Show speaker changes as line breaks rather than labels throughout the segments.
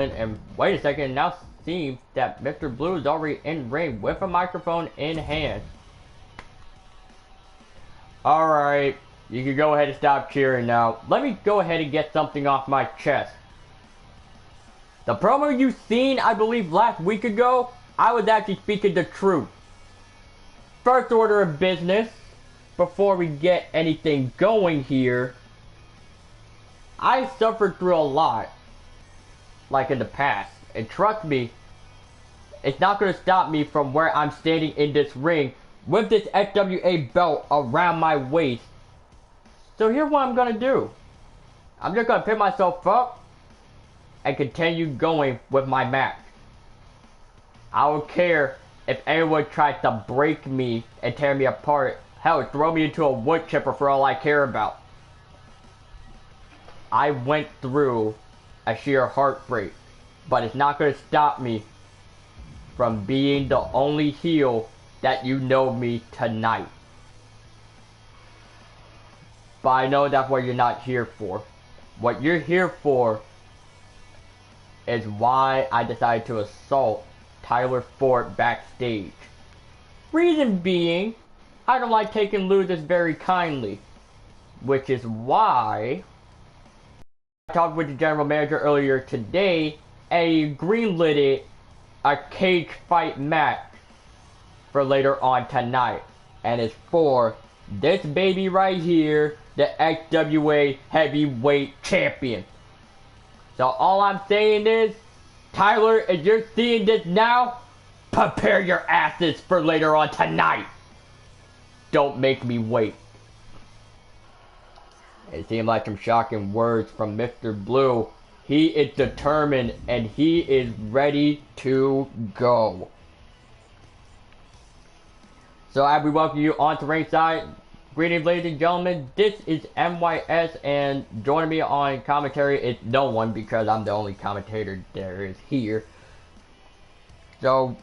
And wait a second, it now seems that Mr. Blue is already in ring with a microphone in hand. Alright, you can go ahead and stop cheering now. Let me go ahead and get something off my chest. The promo you seen, I believe, last week ago, I was actually speaking the truth. First order of business, before we get anything going here, I suffered through a lot, like in the past. And trust me, it's not going to stop me from where I'm standing in this ring with this SWA belt around my waist. So here's what I'm going to do. I'm just going to pick myself up and continue going with my match. I don't care if anyone tries to break me and tear me apart. Hell, throw me into a wood chipper for all I care about. I went through a sheer heartbreak, but it's not going to stop me from being the only heel that you know me tonight. But I know that's what you're not here for. What you're here for is why I decided to assault Tyler Ford backstage. Reason being, I don't like taking losers very kindly, which is why I talked with the general manager earlier today and he greenlit a cage fight match for later on tonight, and it's for this baby right here, the XWA Heavyweight Champion. So all I'm saying is, Tyler, if you're seeing this now, prepare your asses for later on tonight. Don't make me wait. It seemed like some shocking words from Mr. Blue. He is determined and he is ready to go. So as we welcome you onto ringside, greetings ladies and gentlemen, this is MYS and joining me on commentary is no one because I'm the only commentator there is here. So,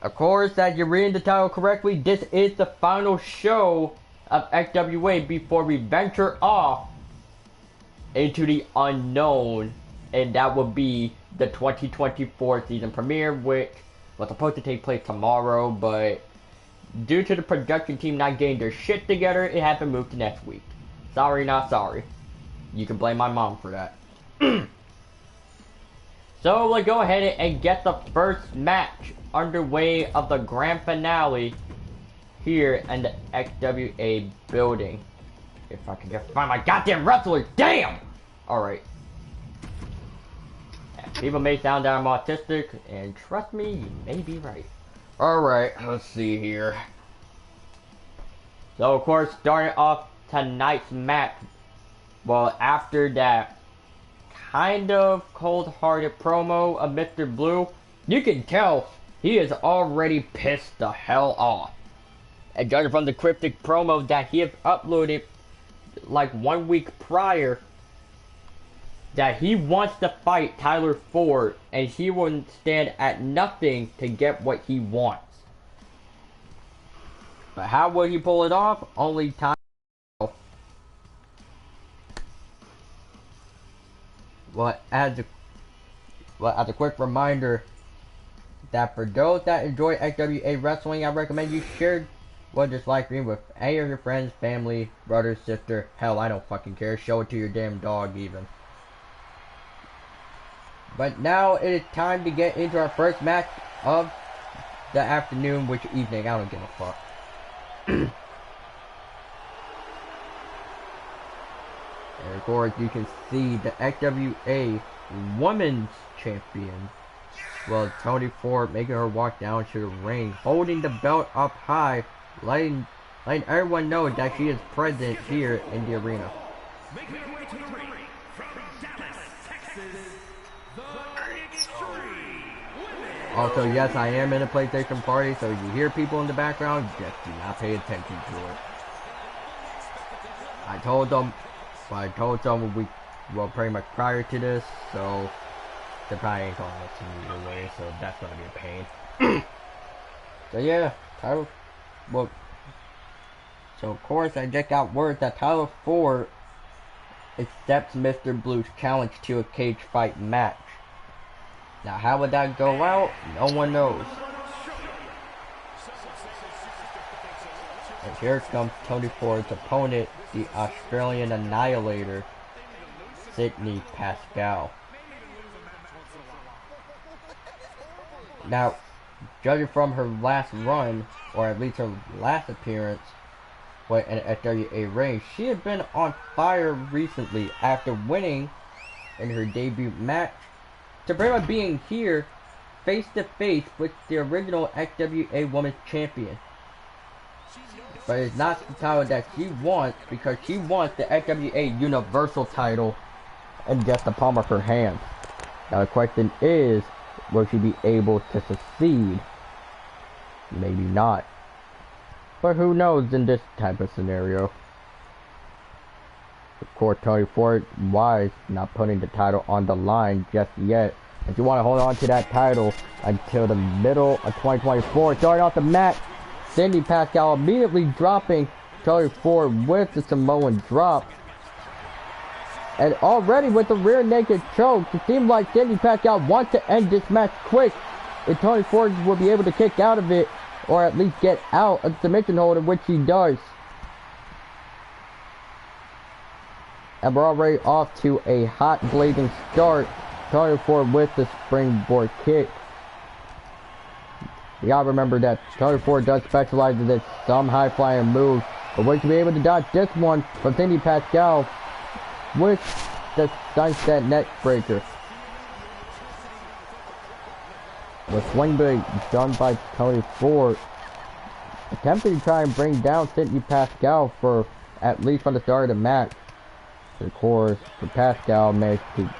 of course, as you're reading the title correctly, this is the final show of XWA before we venture off into the unknown, and that will be the 2024 season premiere, which was supposed to take place tomorrow, but due to the production team not getting their shit together, it had been moved to next week. Sorry, not sorry. You can blame my mom for that. So let's go ahead and get the first match underway of the grand finale here in the XWA building. If I can just find my goddamn wrestler, damn! Alright. People may sound that I'm autistic, and trust me, you may be right. Alright, let's see here. So of course, starting off tonight's match, well, after that kind of cold-hearted promo of Mr. Blue, you can tell he is already pissed the hell off. And judging from the cryptic promo that he has uploaded like 1 week prior, that he wants to fight Tyler Ford and he will stand at nothing to get what he wants. But how will he pull it off? Only time. Well, as a quick reminder that for those that enjoy XWA wrestling, I recommend you share this live stream with any of your friends, family, brother, sister, hell, I don't fucking care. Show it to your damn dog even. But now it is time to get into our first match of the afternoon, which evening, I don't give a fuck. And of course, you can see the XWA Women's Champion, well, Tony Ford, making her walk down to the ring, holding the belt up high, letting everyone know that she is present here in the arena.
Making her way to the ring from Dallas, Texas, the Extreme Women.
Also, yes, I am in a PlayStation party, so if you hear people in the background, just do not pay attention to it. I told them pretty much prior to this, so they probably ain't gonna listen to me either way, so that's gonna be a pain. So yeah, so of course I just got word that Tyler Ford accepts Mr. Blue's challenge to a cage fight match. Now, how would that go out? No one knows. And here comes Tony Ford's opponent, the Australian Annihilator, Sydney Pascal. Now, judging from her last run, or at least her last appearance in an FWA ring, she had been on fire recently after winning in her debut match to bring her being here face to face with the original FWA Women's Champion. But it's not the title that she wants, because she wants the FWA Universal title in just the palm of her hand. Now the question is, will she be able to succeed? Maybe not. But who knows in this type of scenario. Of course, Tony Ford wise not putting the title on the line just yet. If you want to hold on to that title until the middle of 2024, starting off the match, Sydney Pascal immediately dropping Tony Ford with the Samoan drop. And already with the rear naked choke, it seems like Sydney Pascal wants to end this match quick. If Tony Ford will be able to kick out of it, or at least get out of the submission holder, which he does. And we're already off to a hot blazing start. Tony Ford with the springboard kick. You gotta remember that Tony Ford does specialize in this some high flying moves, but will she be able to dodge this one from Sydney Pascal with the sunset neck breaker? The swing blade done by Tony Ford, attempting to try and bring down Sydney Pascal for at least from the start of the match. Of course, for Pascal managed to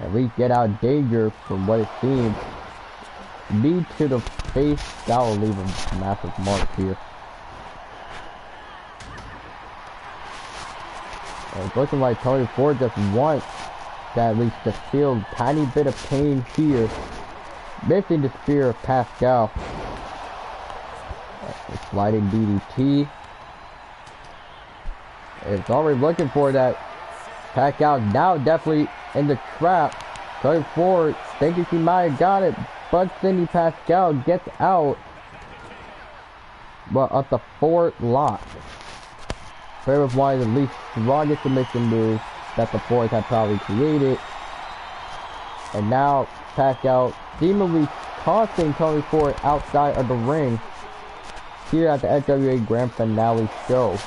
at least get out of danger from what it seems. Knee to the face, that will leave a massive mark here. And it's looking like Tony Ford just wants to at least just feel a tiny bit of pain here. Missing the spear of Pascal. A sliding DDT. It's already looking for that. Pascal now definitely in the trap. Tony Ford thinking she might have got it, but Sydney Pascal gets out. But up the Ford lock. Fair was one of the least strongest submission moves that the Ford had probably created. And now Pascal seemingly tossing Tony Ford outside of the ring here at the FWA Grand Finale show.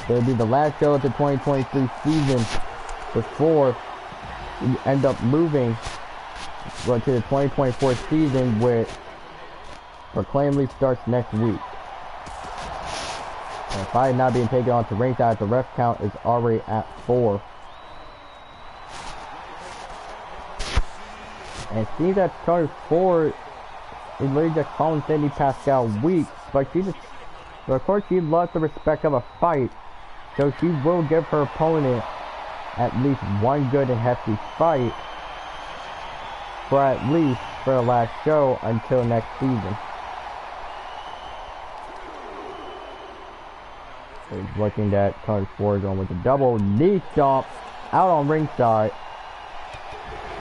It'll be the last show of the 2023 season before we end up moving to the 2024 season, which proclaimedly starts next week. And Fire not being taken on to ringside, the ref count is already at 4. And it seems that Tony Ford is literally just calling Sydney Pascal weak, but of course she loves the respect of a fight, so she will give her opponent at least one good and hefty fight for at least for the last show until next season. He's looking at Tony Ford going with a double knee stomp out on ringside.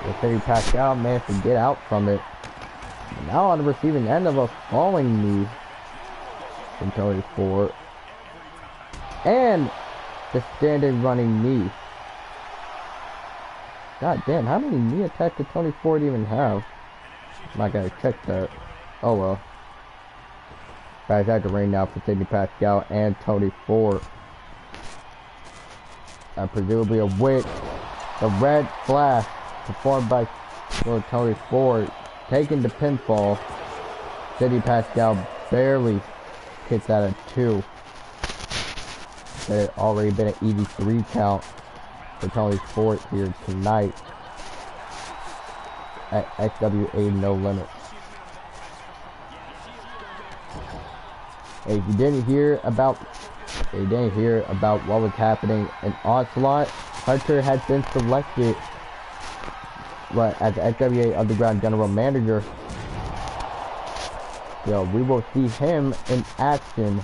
The Sydney Pascal managed to get out from it. And now on the receiving end of a falling knee from Tony Ford. And the standing running knee. God damn, how many knee attacks did Tony Ford even have? I'm not gonna check that. Oh well. Guys, at the ring now for Sydney Pascal and Tony Ford. Presumably a witch. The red flash performed by Tony Ford, taking the pinfall. Sydney Pascal barely gets out of 2. It had already been an easy 3 count for Tony Ford here tonight at Xwa No Limits. If you didn't hear about what was happening in Onslaught, Hunter has been selected as the XWA Underground General Manager. So we will see him in action,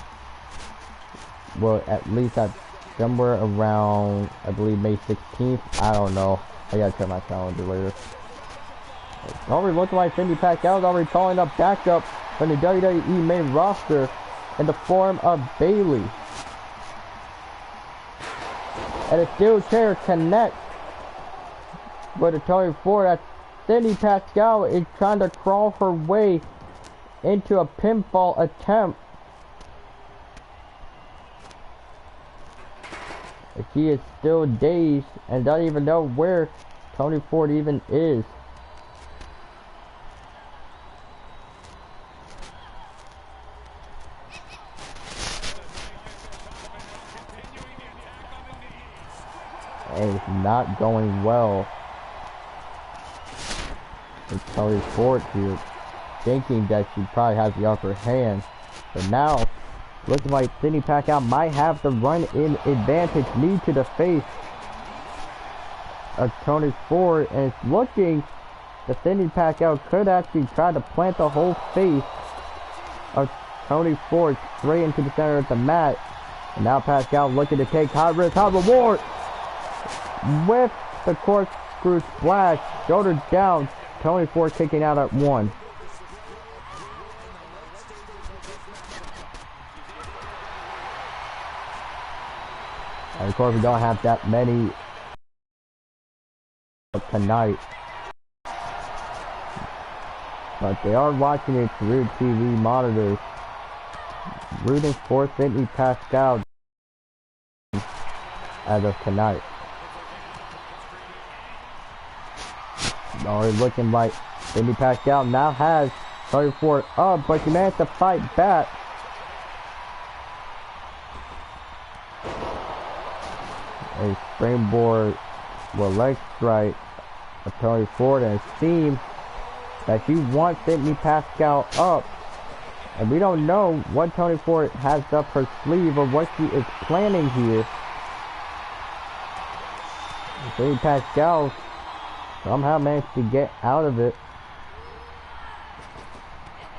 well, at least at somewhere around, I believe, May 16th. I don't know. I gotta check my calendar later. It's already looking like Cindy Pacquiao is already calling up backup from the WWE main roster in the form of Bayley. And a steel chair connects with a Tony Ford as Cindy Pacquiao is trying to crawl her way into a pinfall attempt. She is still dazed and doesn't even know where Tony Ford even is. And it's not going well. And Tony Ford here thinking that she probably has the upper hand. But now, looking like Cindy Pacquiao might have the run-in advantage, knee to the face of Tony Ford, and it's looking that Cindy Pacquiao could actually try to plant the whole face of Tony Ford straight into the center of the mat. And now Pacquiao looking to take high risk, high reward with the corkscrew splash, shoulder down. Tony Ford kicking out at 1. And of course, we don't have that many tonight, but they are watching it through TV monitors, rooting for Cindy Pacquiao as of tonight. Already looking like Cindy Pacquiao now has Tony Ford up, but she managed to fight back. A springboard with leg strike of Tony Ford, and it seems that she wants Cindy Pacquiao up, and we don't know what Tony Ford has up her sleeve or what she is planning here. Cindy Pacquiao somehow managed to get out of it.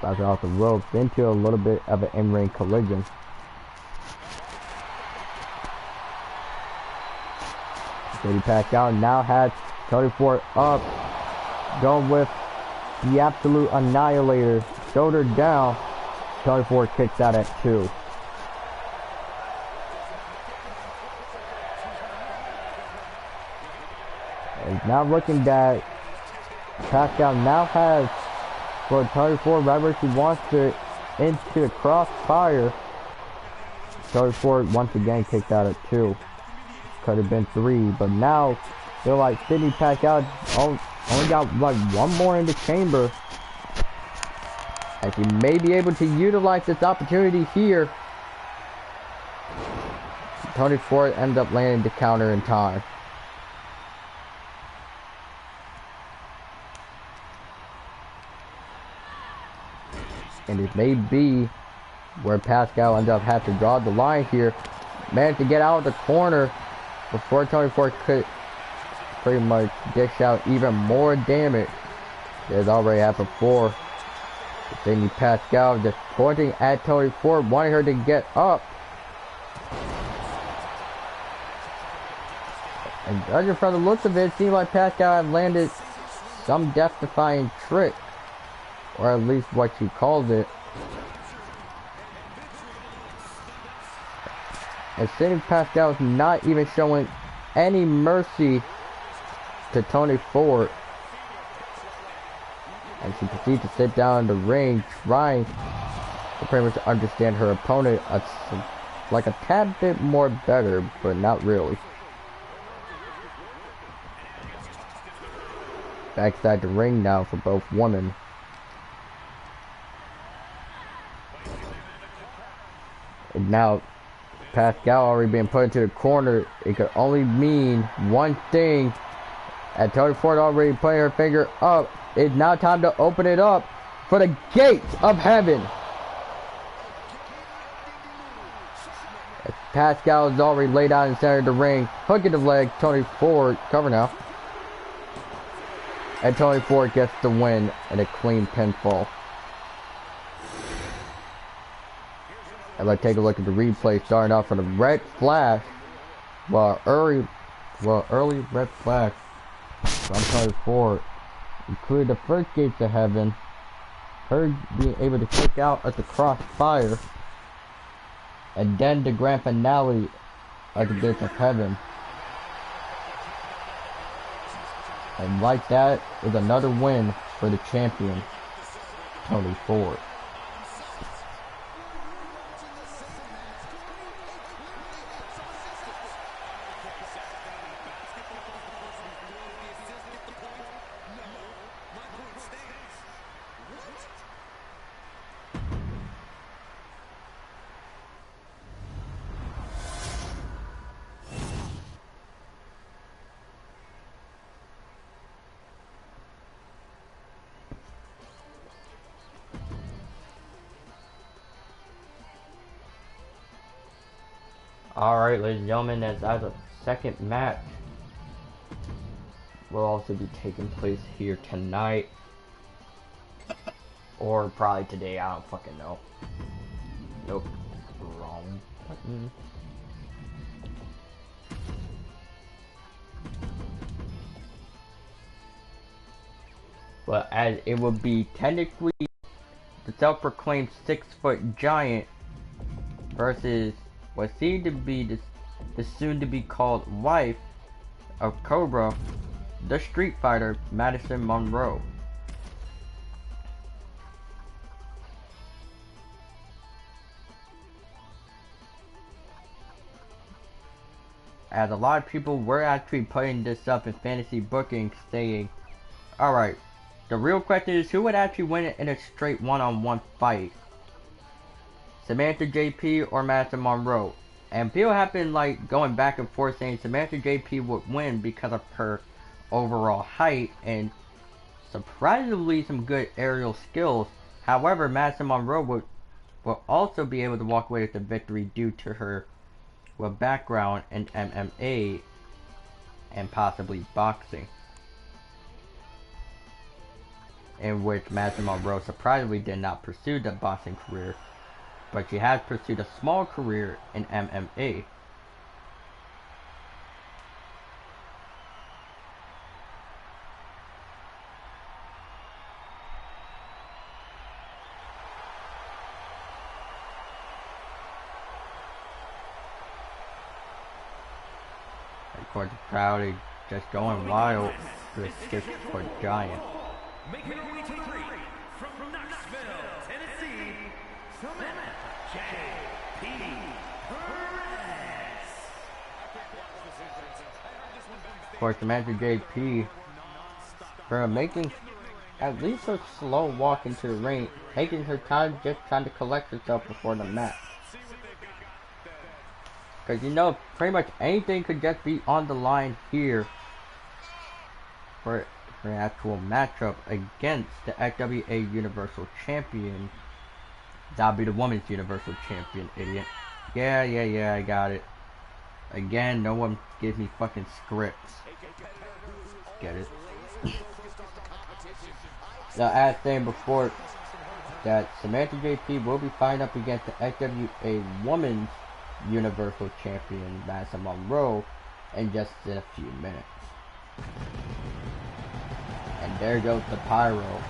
Bouncing off the ropes into a little bit of an in-ring collision. Cindy Pacquiao now has Tony Ford up, going with the absolute annihilator, shoulder down. Tony Ford kicks out at 2. And now looking that Pacquiao now has for Tony Ford right where she wants to, into the crossfire. Tony Ford once again kicked out at 2. Could have been 3, but now feel like Cindy Pacquiao only got like 1 more in the chamber, and she may be able to utilize this opportunity here. Tony Ford ends up landing the counter in time. And it may be where Pacquiao ends up having to draw the line here. Managed to get out of the corner before Tony Ford could pretty much dish out even more damage. There's already happened before. Cindy Pacquiao just pointing at Tony Ford, wanting her to get up. And judging from the looks of it, it seemed like Pacquiao had landed some death-defying trick, or at least what she calls it. And Cindy Pacquiao is not even showing any mercy to Tony Ford. And she proceeds to sit down in the ring, trying to pretty much understand her opponent like a tad bit more better, but not really. Backside the ring now for both women. And now Pacquiao already being put into the corner, it could only mean one thing. And Tony Ford already putting her finger up. It's now time to open it up for the gates of heaven. As Pacquiao is already laid out in the center of the ring, hooking the leg. Tony Ford cover now, and Tony Ford gets the win and a clean pinfall. And let's take a look at the replay, starting off from the red flash. Early red flash from Tony Ford. including the first gates of heaven, her being able to kick out at the crossfire, and then the grand finale of the gates of heaven. And like that is another win for the champion, Tony Ford. Alright, ladies and gentlemen, as the second match will also be taking place here tonight. Or probably today, I don't fucking know. Nope. Wrong button. But as it would be technically the self-proclaimed 6-foot giant versus what seemed to be the soon-to-be called wife of Cobra, the Street Fighter, Madison Monroe. As a lot of people were actually putting this up in fantasy bookings, saying, alright, the real question is who would actually win in a straight one-on-one fight? Samantha JP or Madison Monroe? And people have been like going back and forth saying Samantha JP would win because of her overall height and surprisingly some good aerial skills. However, Madison Monroe will also be able to walk away with the victory due to her background in MMA and possibly boxing, in which Madison Monroe surprisingly did not pursue the boxing career, but she has pursued a small career in MMA. Of course, the crowd is just going wild for the 6-foot giant.
Making her way to the ring from Knoxville, Tennessee, Samantha J.P. Perez.
Of course, Samantha J.P. for making at least a slow walk into the ring, taking her time just trying to collect herself before the match. Because you know, pretty much anything could just be on the line here for an actual matchup against the FWA Universal Champion. That'll be the Women's Universal Champion, idiot. Yeah, I got it. Again, no one gives me fucking scripts. Get it? Now, as saying before, that Samantha JP will be fighting up against the FWA Women's Universal Champion, Madison Monroe, in just a few minutes. And there goes the pyro.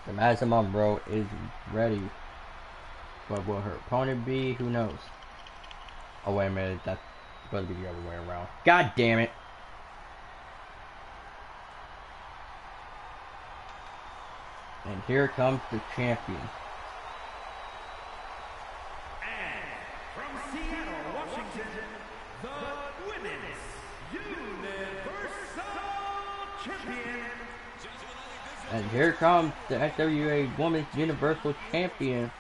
The Madison Monroe is ready. What will her opponent be? Who knows? Oh wait a minute, that's supposed to be the other way around. God damn it! And here comes the champion.
And from Seattle, Washington, the Women's Universal Champion.
And here comes the FWA Women's Universal Champion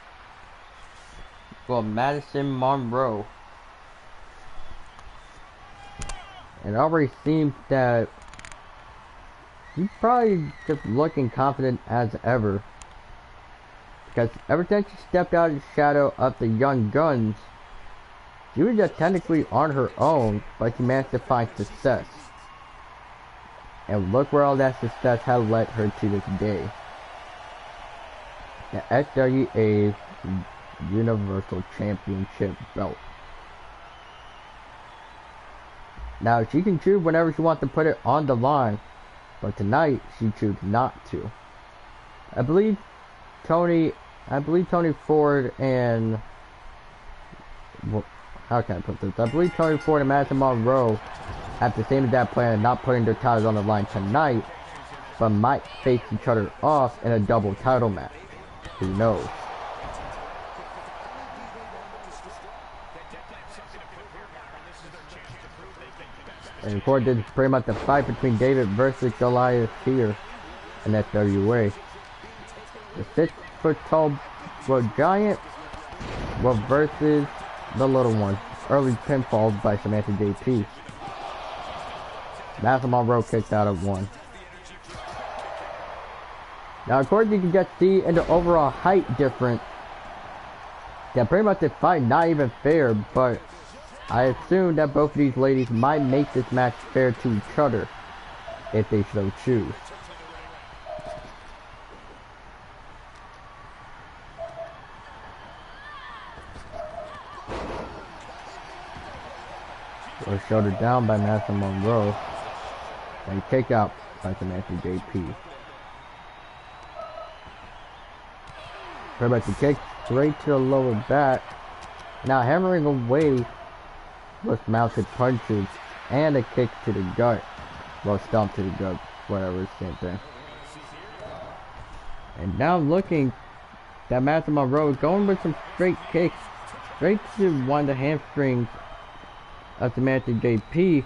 for Madison Monroe. It already seems that she's probably just looking confident as ever. Because ever since she stepped out of the shadow of the Young Guns, she was just technically on her own, but she managed to find success. And look where all that success has led her to this day. The FWA Universal Championship belt. Now, she can choose whenever she wants to put it on the line, but tonight she chose not to. I believe Tony Ford and, well, how can I put this? I believe Tony Ford and Madison Monroe have the same exact plan of not putting their titles on the line tonight, but might face each other off in a double title match. Who knows? And of course, this is pretty much the fight between David versus Goliath here in FWA. The 6-foot-tall giant versus the little one. Early pinfalls by Samantha JP. Madison Monroe kicked out of one. Now, of course, you can just see in the overall height difference that pretty much this fight not even fair, but I assume that both of these ladies might make this match fair to each other if they so choose. Or shoulder down by Madison Monroe and kick out by Samantha JP. Pretty much a kick straight to the lower back. Now hammering away with mounted punches and a kick to the gut. Well, stomp to the gut, whatever, same thing. And now looking that Madison Monroe is going with some straight kicks straight to one of the hamstrings of Samantha JP.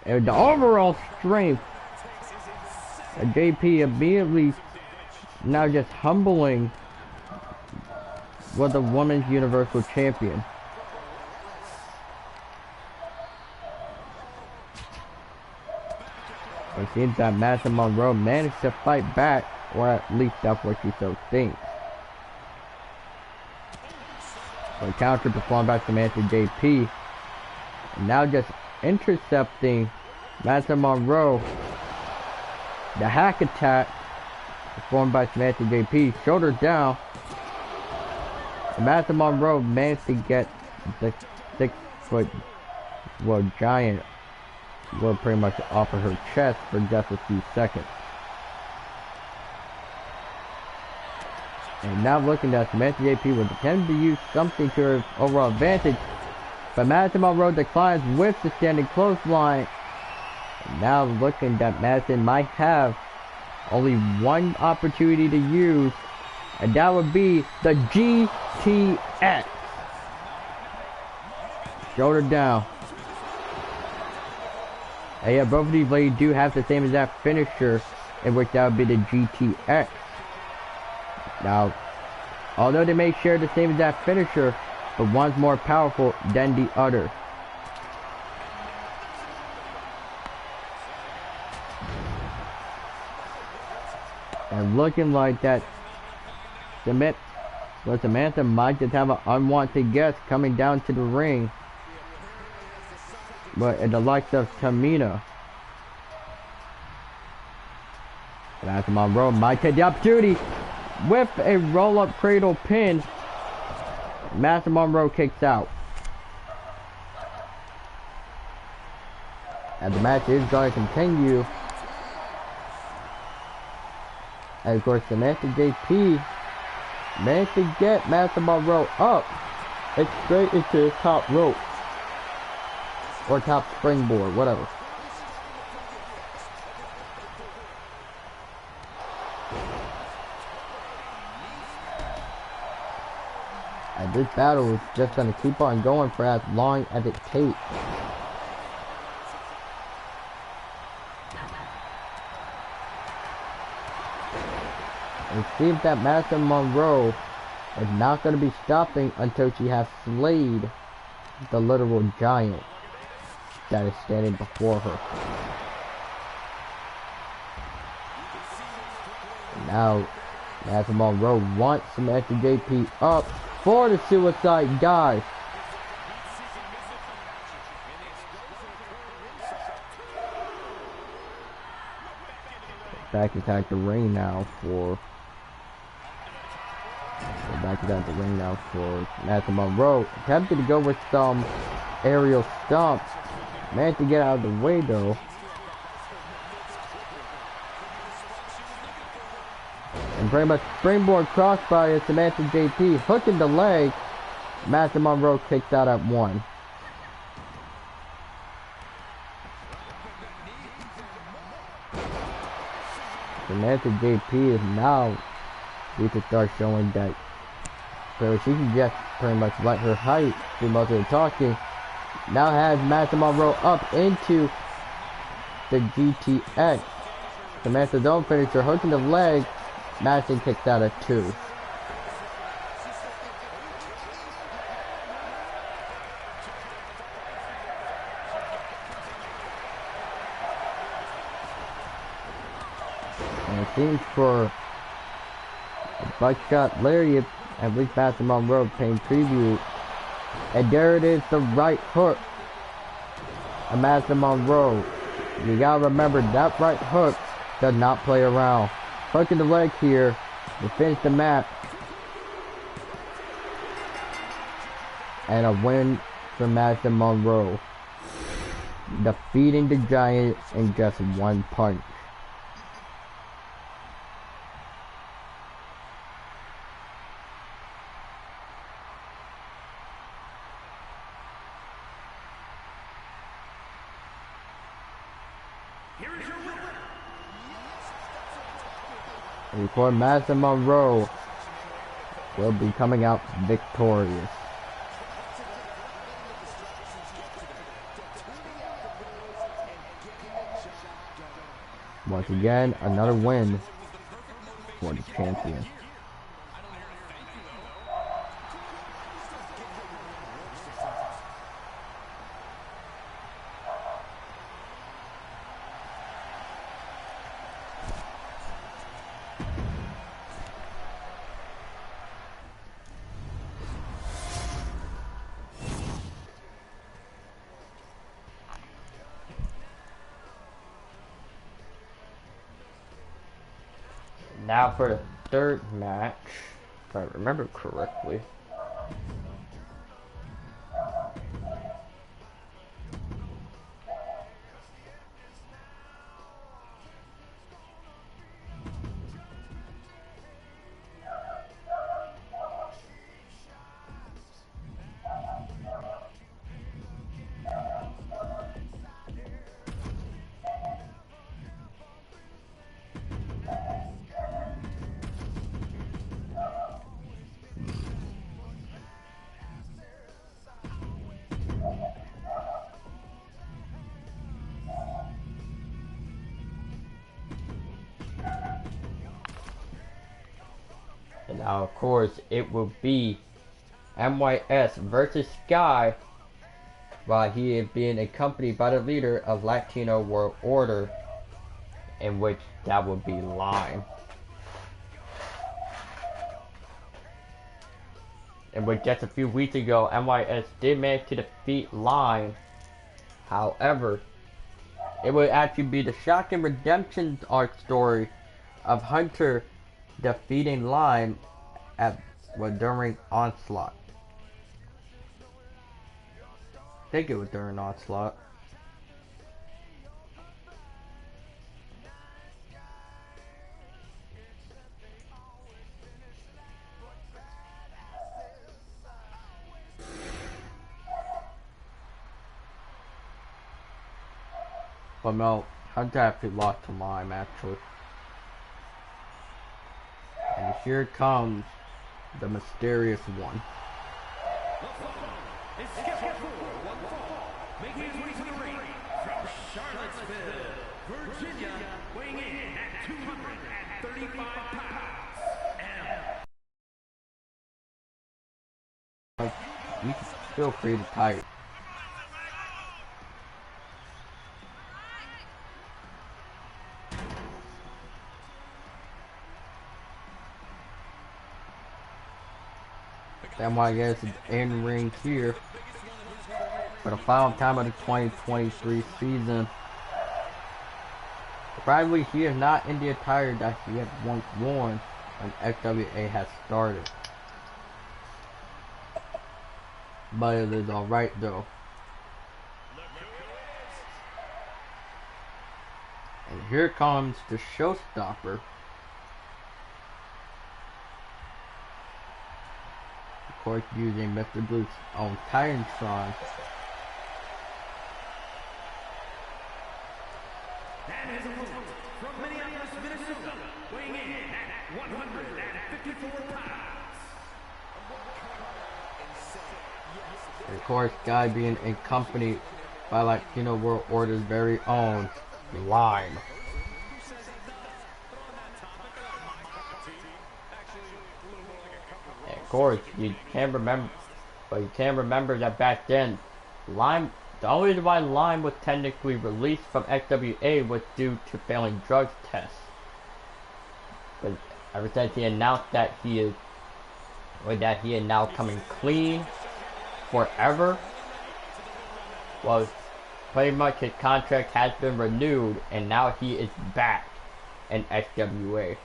And the overall strength of JP immediately now just humbling was the Women's Universal Champion. It seems that Madison Monroe managed to fight back, or at least that's what she so thinks. A counter performed by Samantha JP. And now just intercepting Madison Monroe. The hack attack performed by Samantha JP. Shoulder down. And Madison Monroe managed to get the 6-foot giant pretty much off of her chest for just a few seconds. And now looking at Samantha JP would attempt to use something to her overall advantage, but Madison Monroe declines with the standing clothesline. And now looking that Madison might have only one opportunity to use, and that would be the GTX. Shoulder down. And yeah, both of these ladies do have the same exact finisher, in which that would be the GTX. Now, although they may share the same exact finisher, but one's more powerful than the other. And looking like that, Samantha might just have an unwanted guest coming down to the ring. But in the likes of Tamina, Madison Monroe might take the opportunity with a roll-up cradle pin. Madison Monroe kicks out. And the match is going to continue. And of course, Samantha JP managed to get Madison Monroe up and straight into the top rope. Or top springboard, whatever. And this battle is just going to keep on going for as long as it takes. It seems that Madison Monroe is not going to be stopping until she has slayed the literal giant that is standing before her. Now, Madison Monroe wants Samantha JP up for the suicide dive. Back attack the ring now for back down the ring now for Matthew Monroe. Attempted to go with some aerial stomps. Managed to get out of the way though. And pretty much springboard crossbody as Samantha JP hooking the leg. Matthew Monroe kicks out at 1. Samantha JP is now we can start showing that so she can just pretty much let her height do most of the talking. Now has Matthew Monroe up into the GTX. Samantha don't finish her hooking the leg. Madison kicked out at 2. And it seems for a buckshot lariat, at least Matthew Monroe paying tribute. And there it is, the right hook of Matthew Monroe. You gotta remember that right hook does not play around. Hooking the leg here to finish the match. And a win for Matthew Monroe. Defeating the Giant in just 1 punch. And for Matthew Monroe will be coming out victorious. Once again, another win for the champion. Now for the third match, if I remember correctly. And now, of course, it will be MYS versus Sky, while he is being accompanied by the leader of Latino World Order, in which that would be Lime. In which just a few weeks ago, MYS did manage to defeat Lime. However, it would actually be the shocking redemption arc story of Hunter defeating Lime during Onslaught. I think it was during Onslaught. But no, Hunter actually lost to Lime actually. And here comes the mysterious one.
Making his way to the ring from Charlottesville, Virginia, weighing in at 235 pounds.
You can feel free to type. MYS is in ring here for the final time of the 2023 season. Surprisingly, he is not in the attire that he had once worn when XWA has started. But it is alright though. And here comes the showstopper. Of course, using Mr. Blue's own Titantron.
And his opponent from Minneapolis, Minnesota, weighing in at 154 pounds.
And of course, guy being accompanied by Latino World Order's very own Lime. And of course, you can't remember that back then, Lime. The only reason why Lime was technically released from XWA was due to failing drug tests. But ever since he announced that he is now coming clean forever, well, pretty much his contract has been renewed and now he is back in XWA.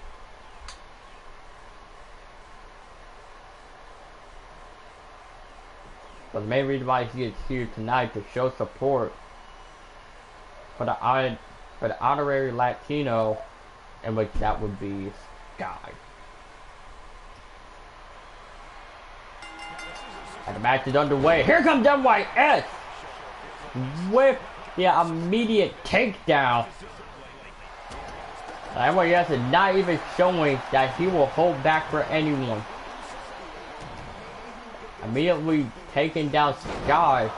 But the main reason why he is here tonight to show support for the honorary Latino, in which that would be Sky. And the match is underway. Here comes MYS with the immediate takedown. MYS is not even showing that he will hold back for anyone. Immediately taking down Sky,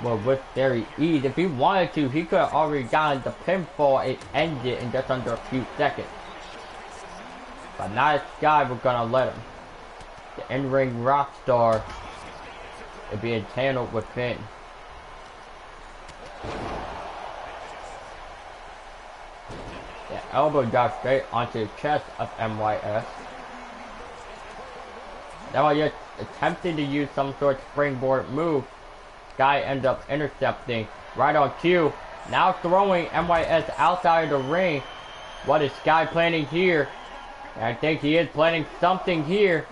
well, with very ease. If he wanted to, he could have already gotten the pinfall and ended in just under a few seconds. But not Sky, we're gonna let him. The in-ring rock star is being handled within. The elbow drop straight onto the chest of MYS. Now you're attempting to use some sort of springboard move. Sky ends up intercepting right on cue. Now throwing MYS outside of the ring. What is Sky planning here? And I think he is planning something here.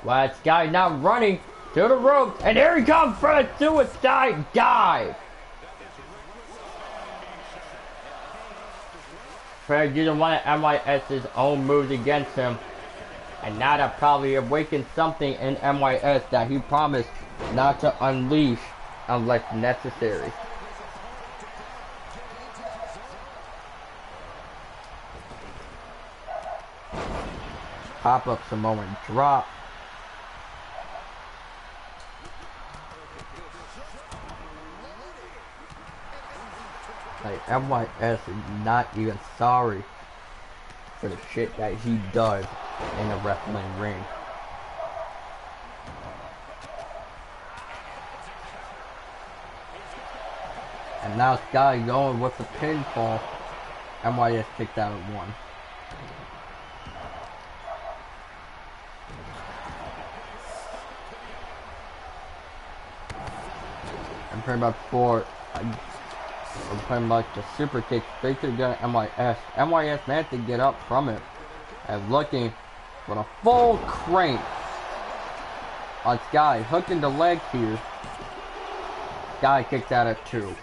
Well, Sky now running to the ropes, and here he comes for a suicide dive. Fred using one of MYS's own moves against him. And now that probably awakened something in MYS that he promised not to unleash unless necessary. Pop-up Samoan drop. Like, MYS is not even sorry for the shit that he does in the wrestling ring. And now Sky going with the pinfall. MYS kicked out at 1. And pretty much pretty much the super kick straight to the gun MYS. MYS managed to get up from it and looking for a full crank on Sky, hooking the leg here. Sky kicks out at 2.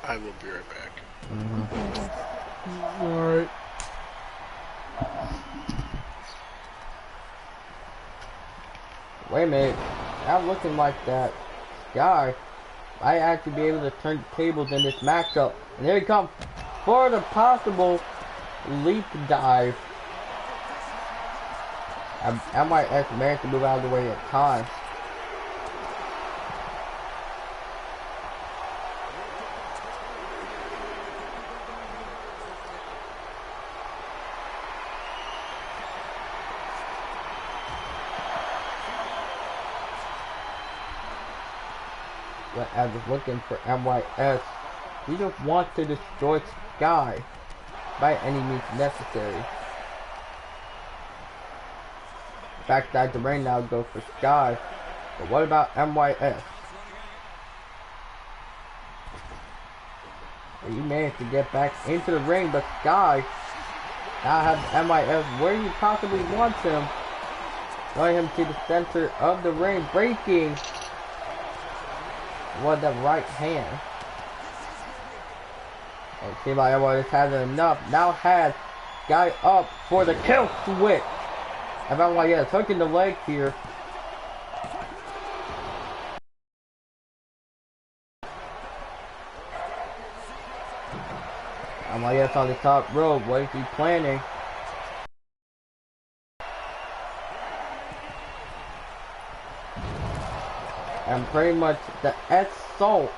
I will be right back.
Alright. Wait a minute, not looking like that Sky might actually be able to turn the tables in this matchup. And here he comes for the possible leap dive. MYS managed to move out of the way at times. I was looking for MYS. He just wants to destroy Sky by any means necessary. Backside the ring now goes for Sky. But what about MYS? He managed to get back into the ring, but Sky now has MIS where he possibly wants him. Throwing him to the center of the ring, breaking with the right hand. And see like MIS has enough. Now has Sky up for the kill switch. And MIS hooking the leg here. MIS on the top rope. What is he planning? And pretty much the assault.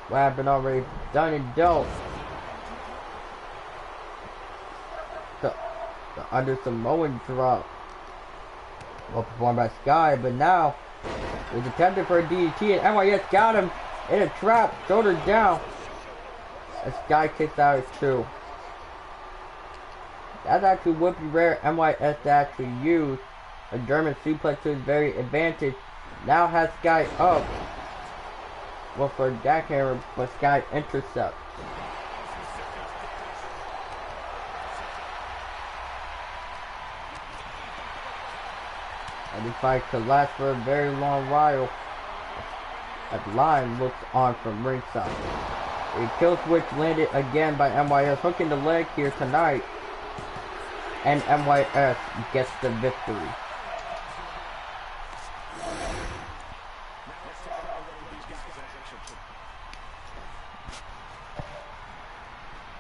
What happened already done and dealt. The under Samoan drop. Well performed by Sky, but now he's attempting for a DDT and MIS got him in a trap, shoulder down. A Sky kicks out at 2. That's actually would be rare MIS to actually use. A German suplex to his very advantage. Now has Sky up. Well, for a jackhammer, but Sky intercepts. And this fight could last for a very long while. As Line looks on from ringside. A kill switch landed again by MIS, hooking the leg here tonight. And MIS gets the victory.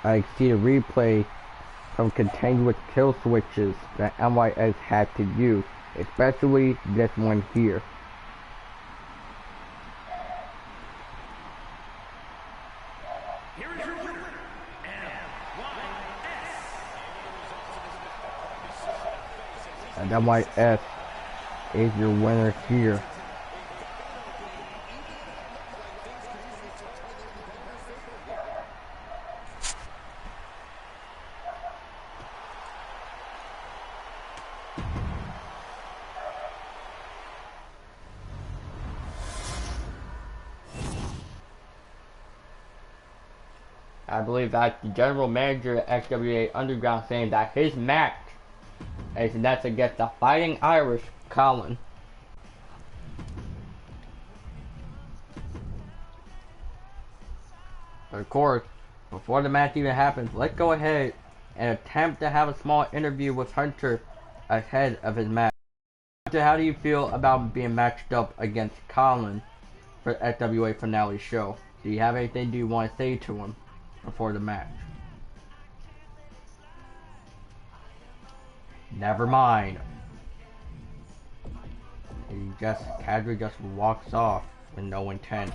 I see the replay from continuous kill switches that MIS had to use, especially this one here.
Here is your winner,
And MIS is your winner here. I believe that the general manager at XWA Underground saying that his match is that's against the Fighting Irish, Colin. But of course, before the match even happens, let's go ahead and attempt to have a small interview with Hunter ahead of his match. Hunter, how do you feel about being matched up against Colin for the XWA finale show? Do you have anything you want to say to him before the match? Never mind. He just casually just walks off with no intent.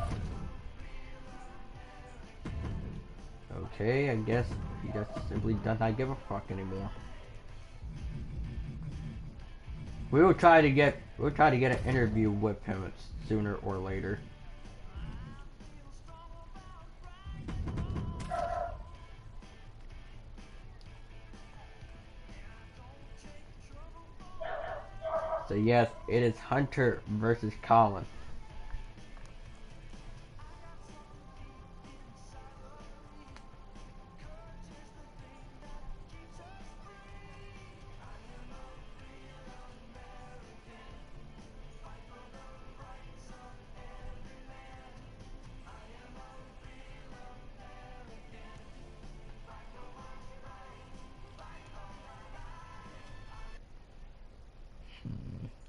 Okay, I guess he just simply does not give a fuck anymore. We'll try to get an interview with him sooner or later. So yes, it is Hunter versus Colin.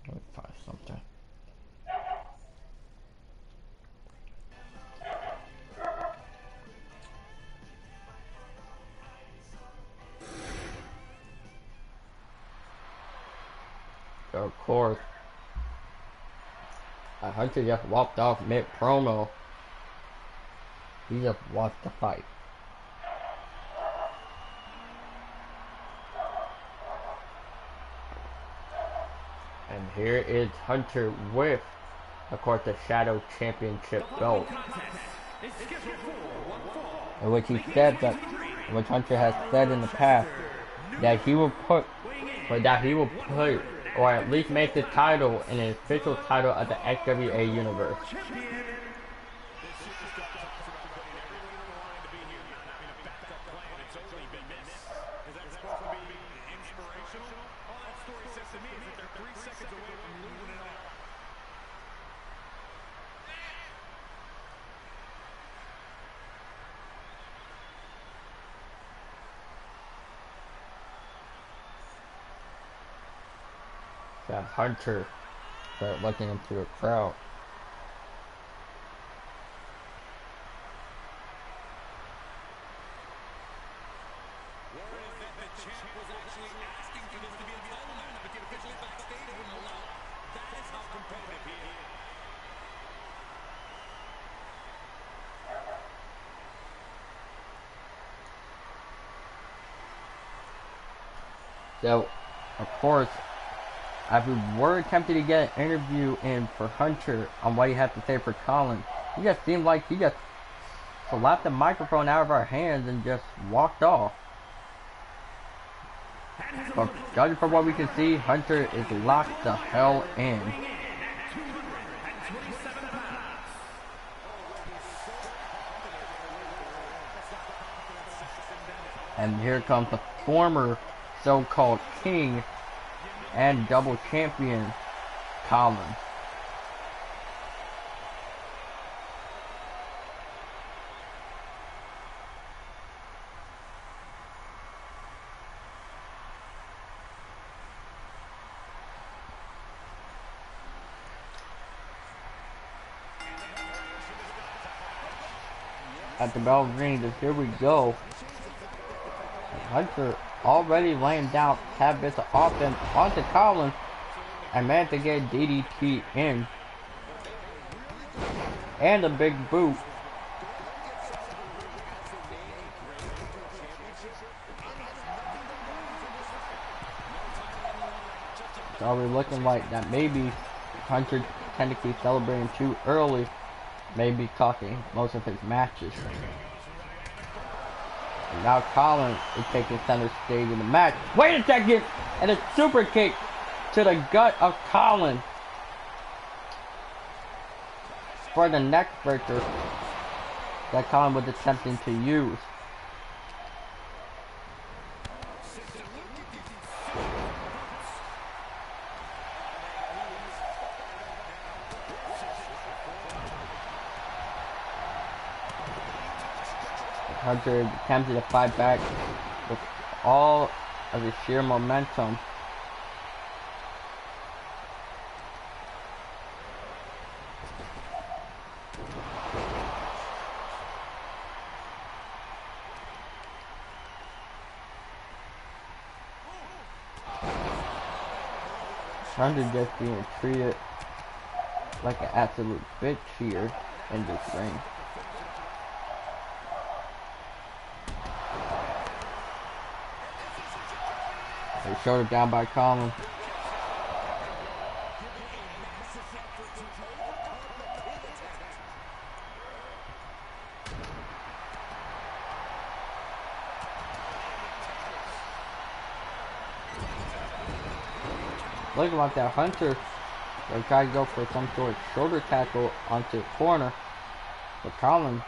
Let me find something. Of course, Hunter just walked off mid-promo. He just wants to fight. And here is Hunter with, of course, the Shadow Championship belt. In which he said that, which Hunter has said in the past, that he will put, or at least make the title an official title of the XWA universe. That Hunter start looking into the crowd. So, of course, if we were attempting to get an interview in for Hunter on what he had to say for Colin, he just seemed like he just slapped the microphone out of our hands and just walked off. But judging from what we can see, Hunter is locked the hell in. And here comes the former so-called king and double champion, Colin. At the bell rings, here we go. Hunter already laying down tad bits of offense onto Colin and managed to get DDT in. And a big boot. So we're looking like that maybe Hunter technically celebrating too early, maybe costing most of his matches. And now Colin is taking center stage in the match. Wait a second! And a super kick to the gut of Colin for the neck breaker that Colin was attempting to use. Hunter attempted to fight back with all of his sheer momentum. Hunter just being treated like an absolute bitch here in this ring. They showed it down by Colin. Looking like that Hunter, they tried to go for some sort of shoulder tackle onto the corner, but Colin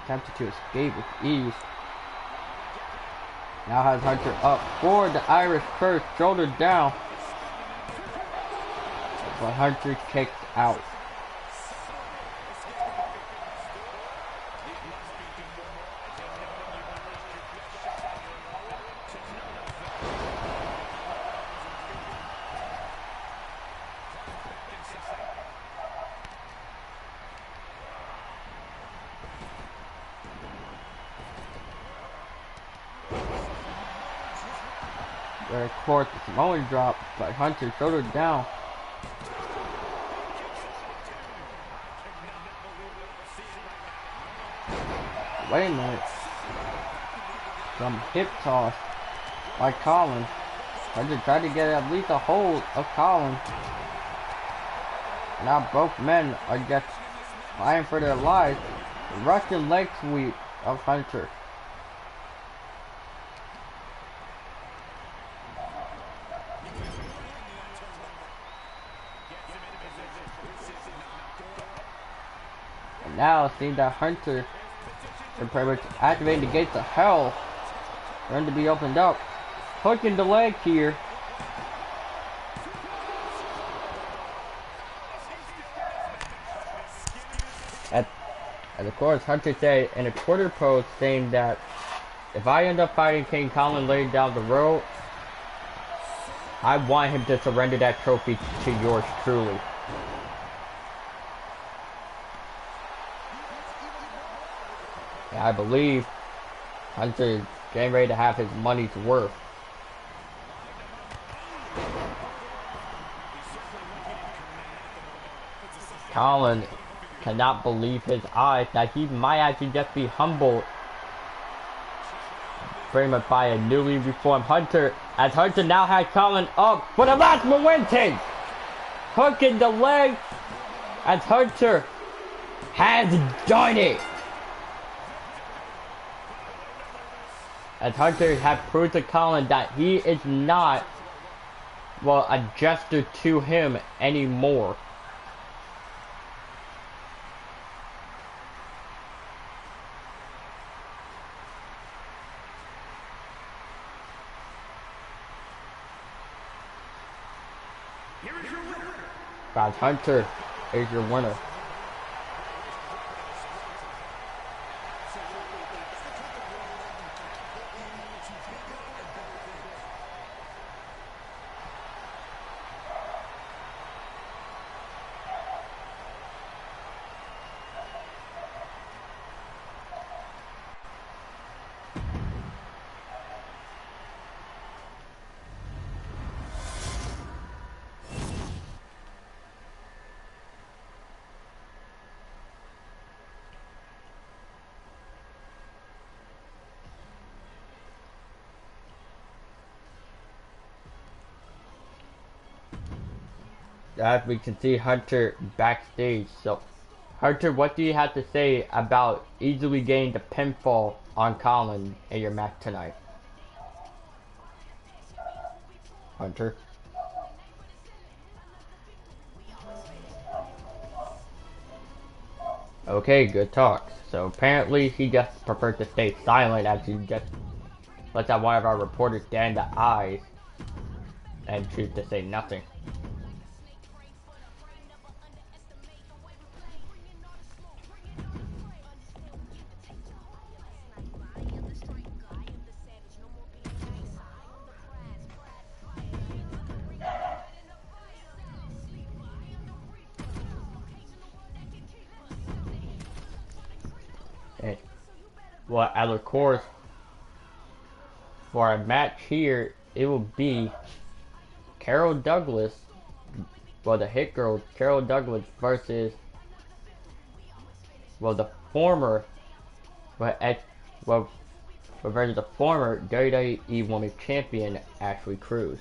attempted to escape with ease. Now has Hunter up for the Irish Curse, shoulder down, but Hunter kicks out. There, of course, the Samoan drop, but Hunter shoulder down. Wait a minute. Some hip toss by Colin. Hunter tried to get at least a hold of Colin. Now both men are just fighting for their lives. Russian leg sweep of Hunter. now, seeing that Hunter is pretty much activating the gates of hell, ready to be opened up. Hooking the leg here. And of course, Hunter said in a Twitter post saying that if I end up fighting King Colin later down the road, I want him to surrender that trophy to yours truly. And I believe Hunter is getting ready to have his money's worth. Colin cannot believe his eyes that he might actually just be humbled pretty much by a newly reformed Hunter, as Hunter now has Colin up for the last momentum. Hooking the leg as Hunter has done it. As Hunter has proved to Colin that he is not, well, a jester to him anymore. As Hunter is your winner. As we can see Hunter backstage. So, Hunter, what do you have to say about easily getting the pinfall on Colin in your match tonight? Hunter? Okay, good talk. So apparently he just preferred to stay silent as he just lets out one of our reporters stare in the eyes and choose to say nothing. Well, of course, for our match here, it will be Carol Douglas, well, the hit girl, Carol Douglas versus, well, the former, versus the former WWE Women's Champion, Ashley Cruz.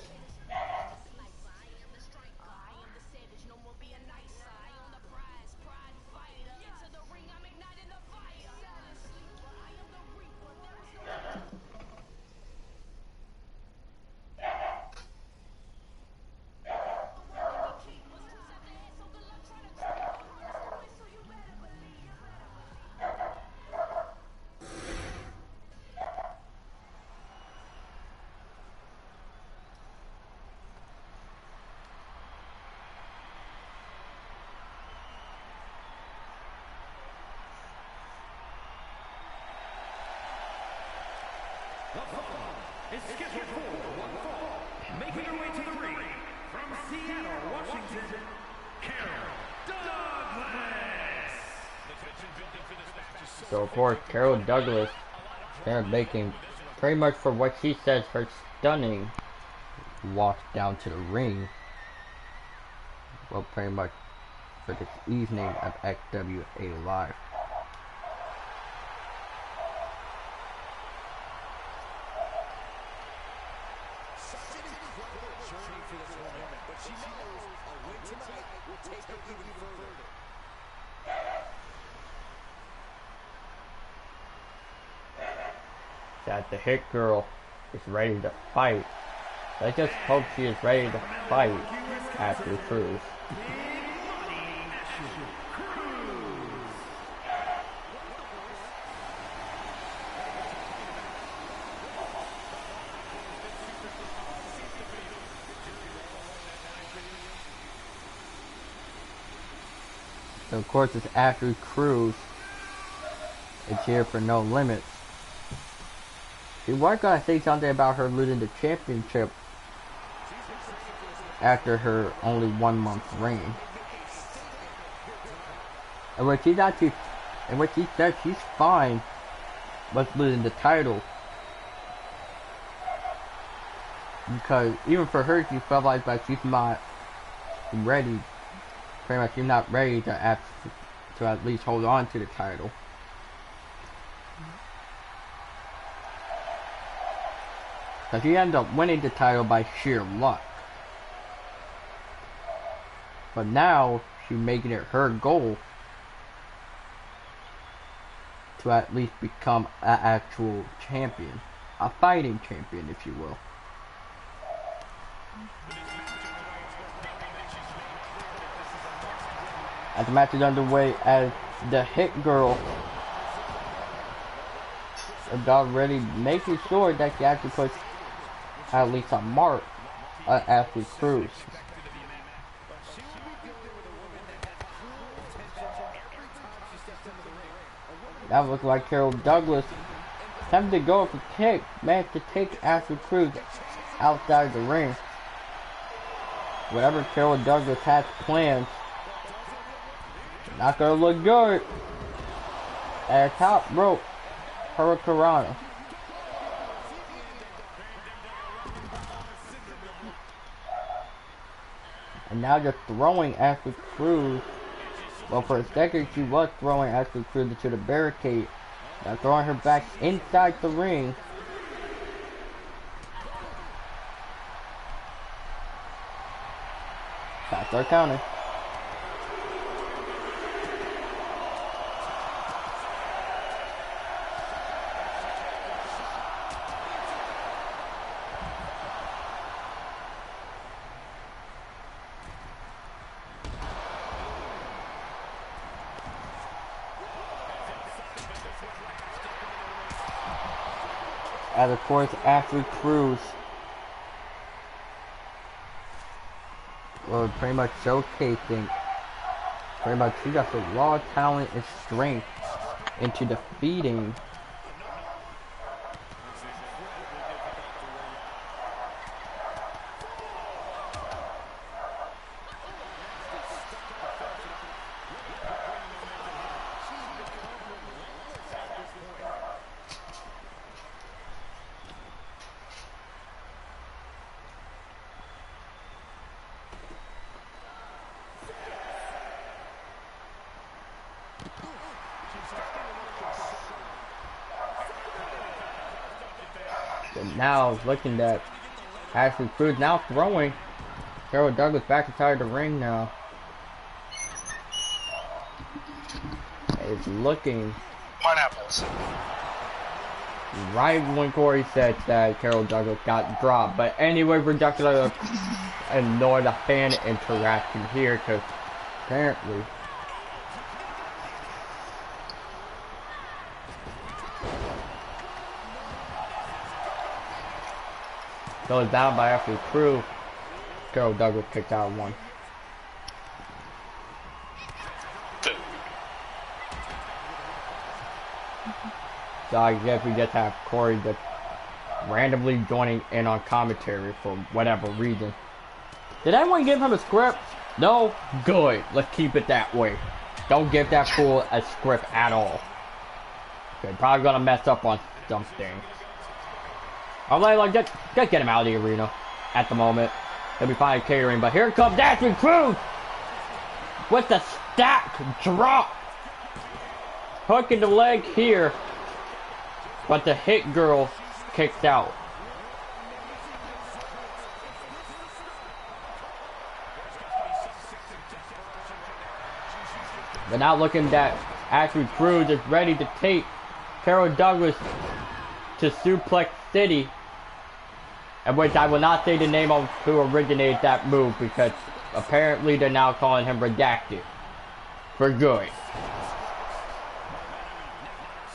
The fall is scheduled for one fall. Making her way to the ring from Seattle, Washington, Carol Douglas.
So of course, Carol Douglas, they're making pretty much for what she says her stunning walk down to the ring. Well, pretty much for this evening of XWA Live. That the hit girl is ready to fight. Let's just hope she is ready to fight Ashley Cruz. So of course it's Ashley Cruz. It's here for No Limits. She was gonna say something about her losing the championship after her only 1 month reign. And what she said, she's fine with losing the title. Because even for her, she felt like she's not ready. Pretty much, she's not ready to at least hold on to the title. Because she ended up winning the title by sheer luck. But now, she's making it her goal to at least become an actual champion. A fighting champion, if you will. As the match is underway, as the Hit Girl is already making sure that she actually puts at least a mark on Ashley Cruz. That looks like Carol Douglas attempted to go for kick, managed to take Ashley Cruz outside the ring. Whatever Carol Douglas has planned, not gonna look good. At top rope, Hurricanrana. And now just throwing Ashley Cruz. Well, for a second she was throwing Ashley Cruz into the barricade. Now throwing her back inside the ring. That's our counter. As of course, Ashley Cruz was pretty much showcasing she got the raw talent and strength into defeating now looking at Ashley Cruz now throwing Carol Douglas back inside the ring now. It's looking
Pineapples.
right when Corey said that Carol Douglas got dropped. But anyway, we're just gonna ignore the fan interaction here because apparently goes down by Ashley Cruz. Carol Douglas kicked out one. So I guess we just have Corey just randomly joining in on commentary for whatever reason. Did anyone give him a script? No? Good. Let's keep it that way. Don't give that fool a script at all. Okay, probably gonna mess up on something. I'm like, just get him out of the arena at the moment. He'll be fine catering, but here comes Ashley Cruz with the stack drop. Hook in the leg here, but the Hit Girl kicked out. But now looking at Ashley Cruz is ready to take Carol Douglas to Suplex City. And which I will not say the name of who originated that move because apparently they're now calling him redacted. For good.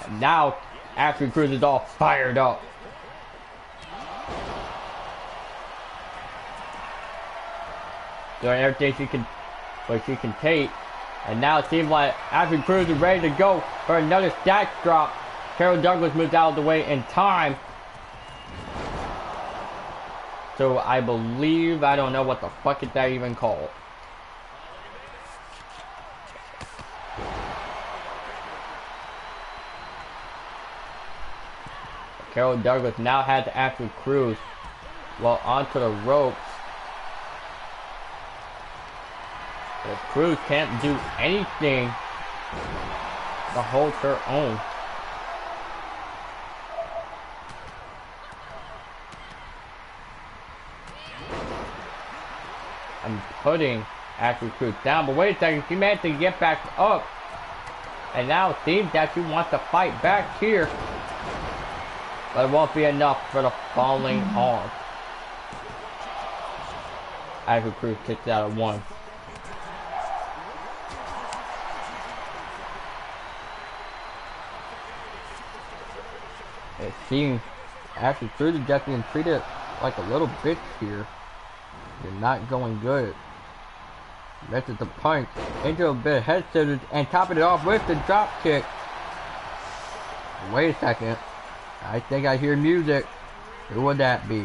And now Ashley Cruz is all fired up. Doing everything she can take. And now it seems like Ashley Cruz is ready to go for another stack drop. Carol Douglas moves out of the way in time. So I believe, I don't know what the fuck is that even called. Carol Douglas now has Ashley Cruz well onto the ropes. But Cruz can't do anything to hold her own. I'm putting Ashley Cruz down, but wait a second, she managed to get back up. And now it seems that she wants to fight back here. But it won't be enough for the falling arm. Ashley Cruz kicks out at 1. It seems Ashley Cruz is just being treated like a little bitch here. They're not going good. Misses the punch into a bit of head scissors and topping it off with the drop kick. Wait a second. I think I hear music. Who would that be?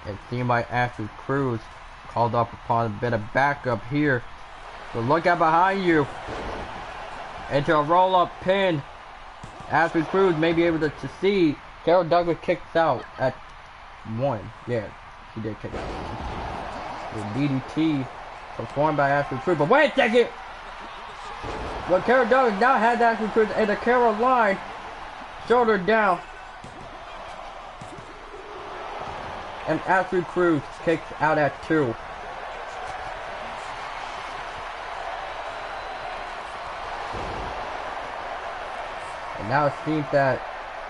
It seemed like Ashley Cruz called up upon a bit of backup here. So look out behind you. Into a roll-up pin. Ashley Cruz may be able to succeed. Carol Douglas kicks out at 1. Yeah, she did kick out. The DDT performed by Ashley Cruz. But wait a second! Well, Carol Douglas now has Ashley Cruz in the Carol line. Shoulder down. And Ashley Cruz kicks out at 2. And now it seems that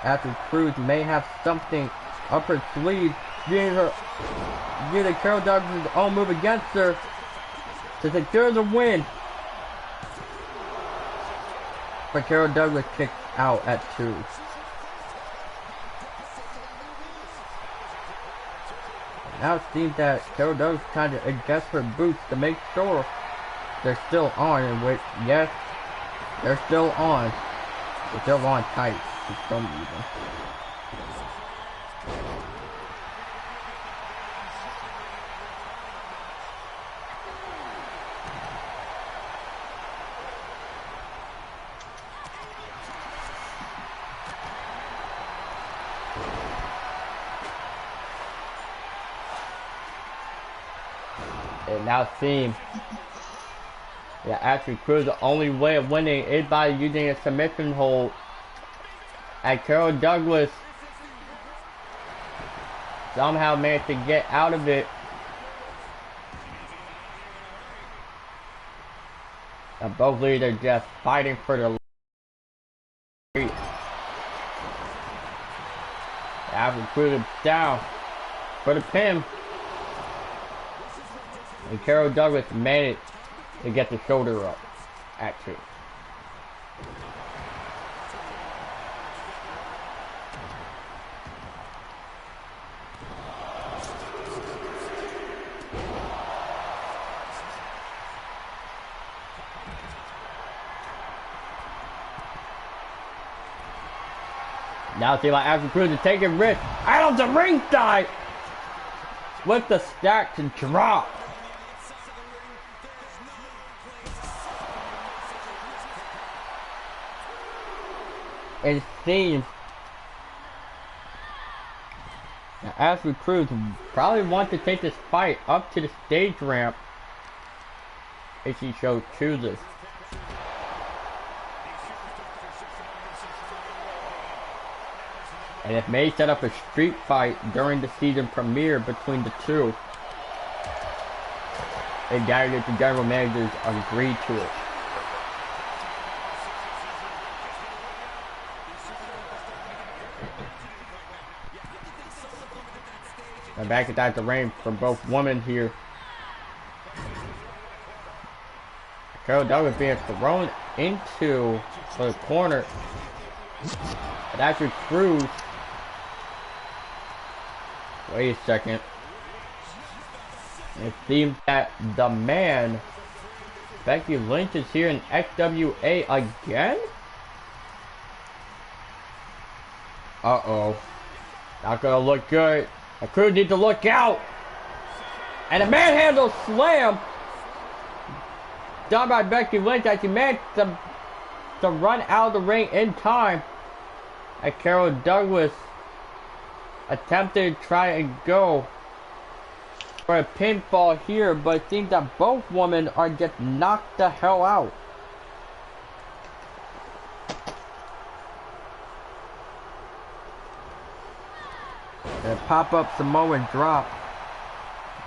Ashley Cruz may have something up her sleeve, getting Carol Douglas' own move against her to secure the win. But Carol Douglas kicks out at 2. And now it seems that Carol Douglas is trying to adjust her boots to make sure they're still on, and which, yes, they're still on. They're still on tight for some reason. And now seems that Ashley Cruz, the only way of winning is by using a submission hold. And Carol Douglas somehow managed to get out of it. And both leaders are just fighting for the lead. Ashley Cruz is down for the pin. And Carol Douglas managed to get the shoulder up at 2. Now see like Ashley Cruz is taking risks out of the ringside with the stacked drop. It seems that Ashley Cruz probably wants to take this fight up to the stage ramp if she so chooses. And it may set up a street fight during the season premiere between the two. And that the general managers agreed to it. And back at the ring for both women here. Carol Douglas being thrown into the corner. But Ashley Cruz. Wait a second. It seems that the man, Becky Lynch, is here in XWA again? Uh-oh. Not gonna look good. The crew needs to look out! And a manhandle slam done by Becky Lynch as she managed to run out of the ring in time. And Carol Douglas attempted to try and go for a pinfall here, but it seems that both women are just knocked the hell out. And a pop-up Samoan drop.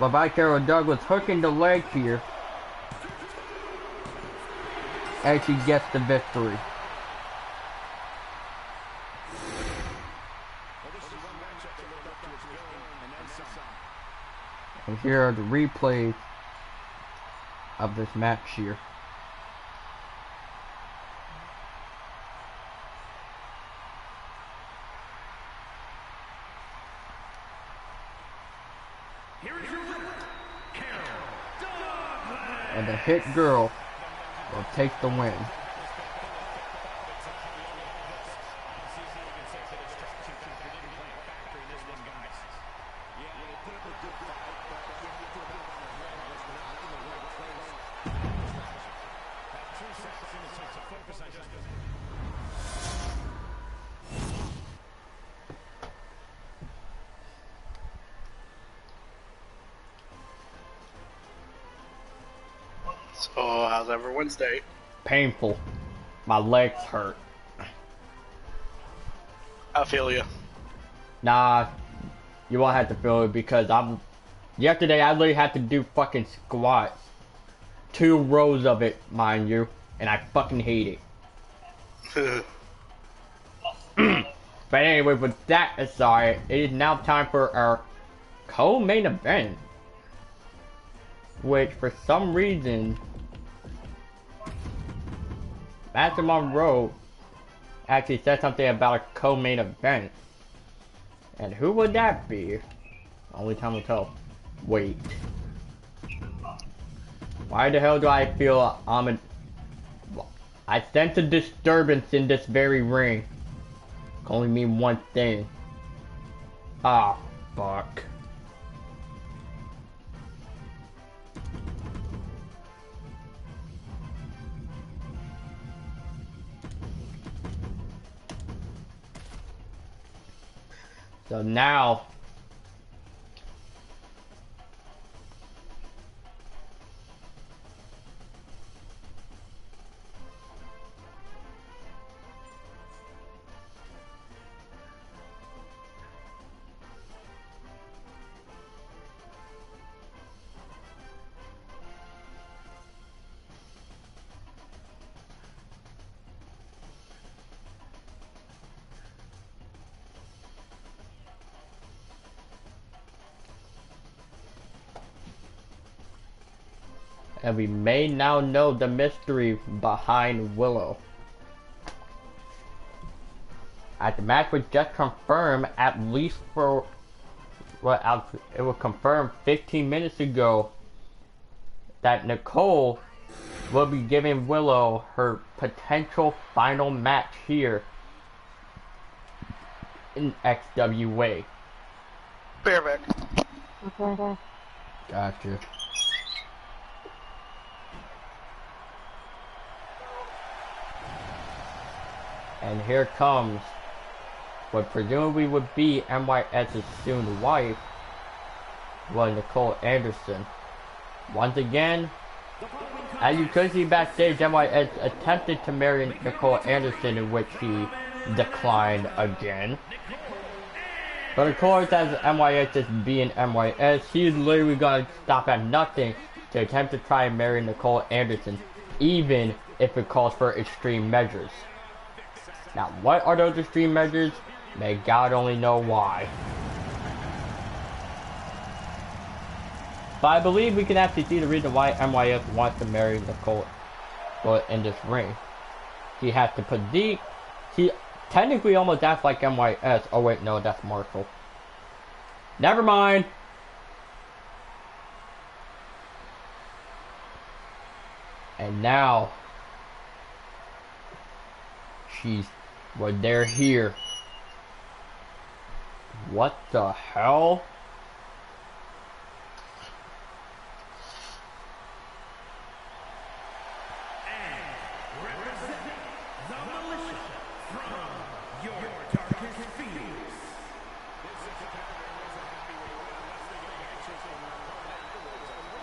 But by Carol Douglas hooking the leg here. And she gets the victory. And here are the replays of this match here. And the hit girl will take the win.
So, how's ever Wednesday?
Painful. My legs hurt.
I feel you.
Nah, you won't have to feel it because yesterday I literally had to do fucking squats. 2 rows of it, mind you. And I fucking hate it. But anyway, with that aside, it is now time for our co-main event. Which, for some reason, Master Monroe actually said something about a co-main event. And who would that be? Only time will tell. Wait. Why the hell do I feel I sense a disturbance in this very ring. Can only mean one thing. Ah, fuck. So now, and we may now know the mystery behind Willow. As the match was just confirmed, at least for it was confirmed 15 minutes ago that Nicole will be giving Willow her potential final match here in XWA.
Bareback.
Okay.
Gotcha. And here comes what presumably would be NYS's soon wife, Nicole Anderson. Once again, as you could see backstage, NYS attempted to marry Nicole Anderson, in which he declined again. But of course, as NYS is being NYS, he's literally gonna stop at nothing to attempt to try and marry Nicole Anderson, even if it calls for extreme measures. Now, what are those extreme measures? May God only know why. But I believe we can actually see the reason why NYS wants to marry Nicole in this ring. He has the physique. He technically almost acts like NYS. Oh wait, no, that's Marshall. Never mind. And now they're here. What the hell?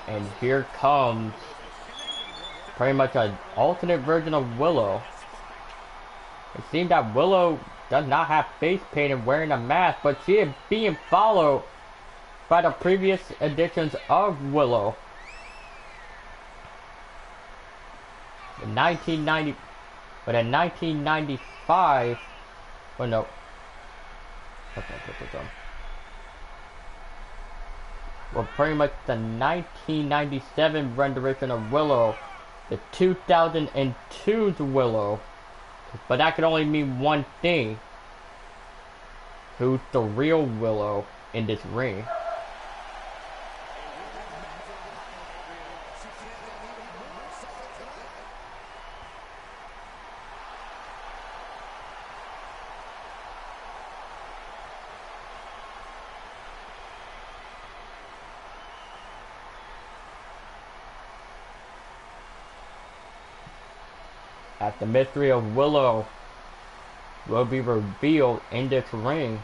And here comes pretty much an alternate version of Willow. It seems that Willow does not have face paint and wearing a mask, but she is being followed by the previous editions of Willow. In 1995, oh no. Well, pretty much the 1997 rendition of Willow, the 2002's Willow, but that could only mean one thing. Who's the real Willow in this ring? As the mystery of Willow will be revealed in this ring.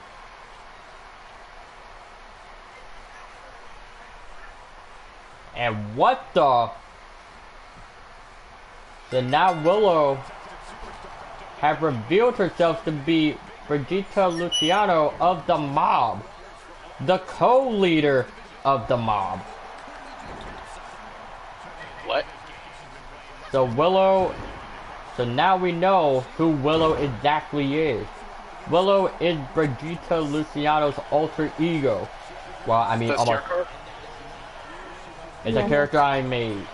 And what the? So now Willow has revealed herself to be Brigitte Luciano of the Mob, the co-leader of the Mob.
What?
So now we know who Willow exactly is. Willow is Brigitte Luciano's alter ego. Well, I mean, almost. It's a character I made.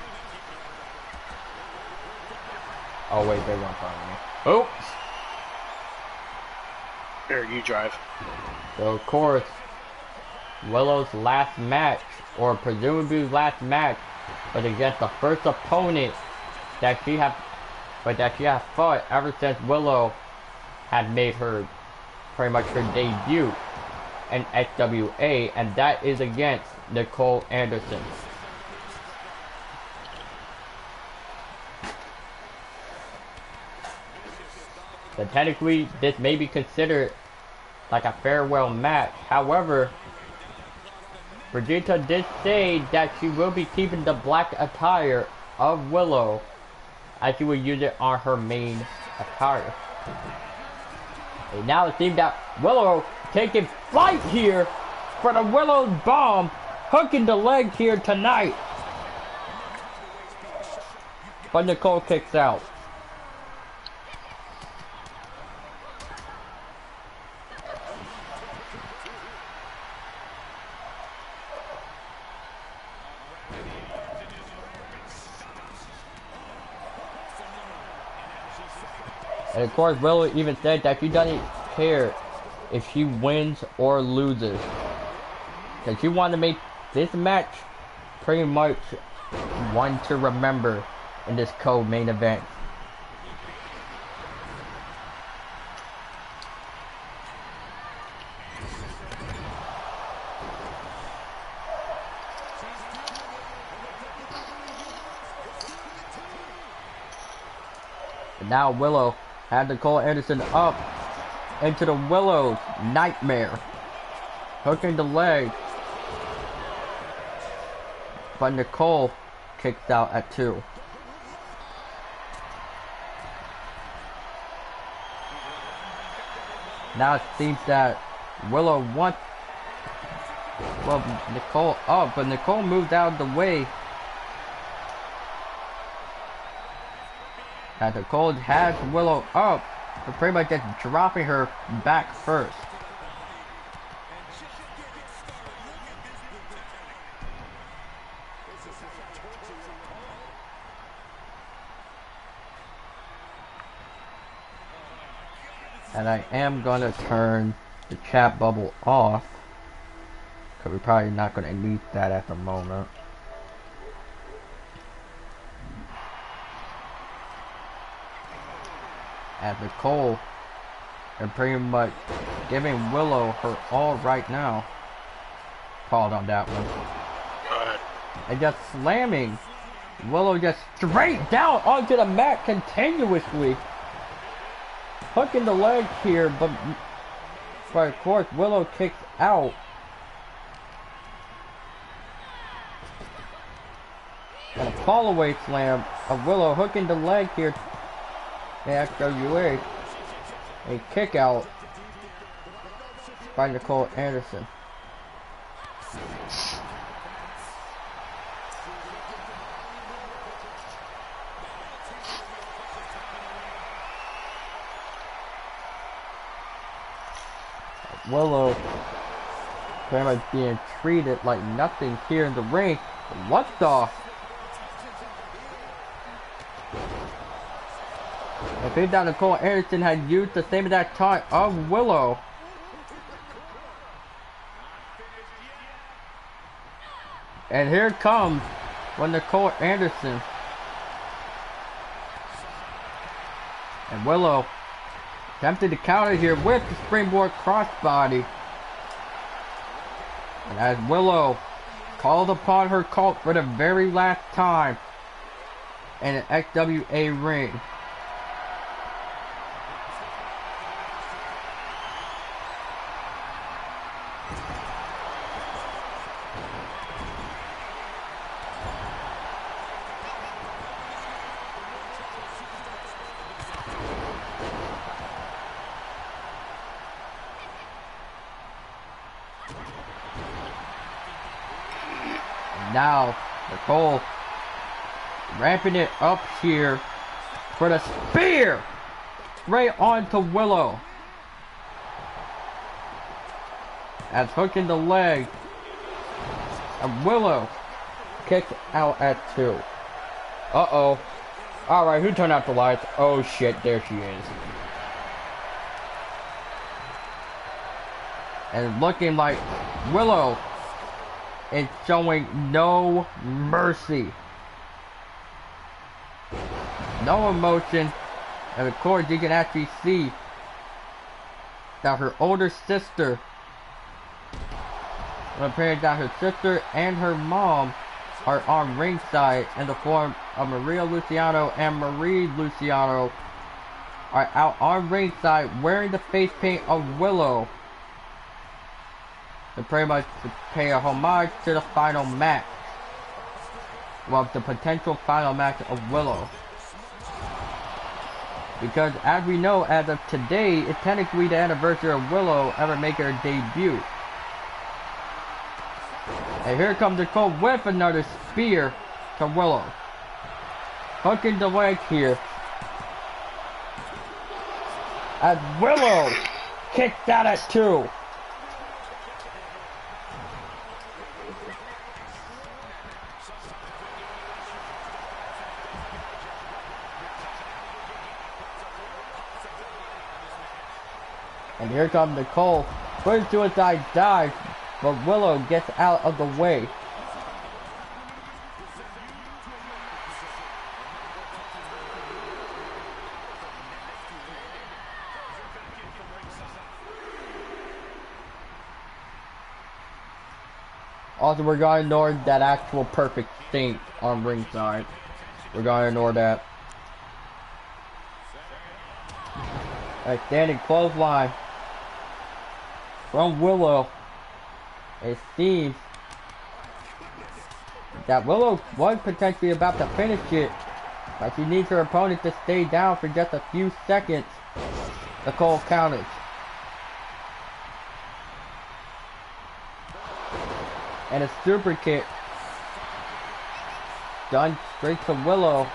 Oh wait, they weren't following me. Oops.
Here, you drive.
So of course, Willow's last match, or presumably last match, was against the first opponent that she had fought ever since Willow had made her pretty much her debut in SWA, and that is against Nicole Anderson. So technically, this may be considered like a farewell match. However, Brigitte did say that she will be keeping the black attire of Willow, as she will use it on her main attire. And now it seems that Willow taking flight here for the Willow's bomb, hooking the leg here tonight. But Nicole kicks out. And of course, Willow even said that she doesn't care if she wins or loses. Because she wanted to make this match pretty much one to remember in this co-main event. And now Willow had Nicole Anderson up into the Willow's nightmare, hooking the leg, but Nicole kicked out at 2. Now it seems that Willow wants Nicole up, but Nicole moved out of the way. And Nicole has Willow up, but pretty much just dropping her back first. And I am going to turn the chat bubble off, because we're probably not going to need that at the moment. As Nicole are pretty much giving Willow her all right now. Called on that one.
Go ahead.
And just slamming Willow just straight down onto the mat continuously. Hooking the leg here, but of course Willow kicks out. And a fall-away slam of Willow hooking the leg here. The XWA. A kick out by Nicole Anderson. Willow pretty much being treated like nothing here in the ring. What the? I think that Nicole Anderson had used the same exact time of Willow. And here comes when Nicole Anderson and Willow attempted to counter here with the springboard crossbody. And as Willow called upon her cult for the very last time in an XWA ring. Now, Nicole ramping it up here for the spear right onto Willow. As hooking the leg, and Willow kicks out at 2. Uh-oh. Alright, who turned out the lights? Oh shit, there she is. And looking like Willow is showing no mercy, no emotion, and of course you can actually see that her older sister, it appears that her sister and her mom are on ringside in the form of Maria Luciano and Marie Luciano are out on ringside wearing the face paint of Willow. To pretty much to pay a homage to the final match. Well, the potential final match of Willow. Because as we know, as of today, it's technically the anniversary of Willow ever making her debut. And here comes Nicole with another spear to Willow. Hooking the leg here. As Willow kicks out at 2. And here comes Nicole for a suicide dive, but Willow gets out of the way. Also, we're gonna ignore that actual perfect stink on ringside. We're gonna ignore that. A standing clothesline from Willow. It seems that Willow was potentially about to finish it, but she needs her opponent to stay down for just a few seconds. Nicole counters. And a super kick done straight to Willow.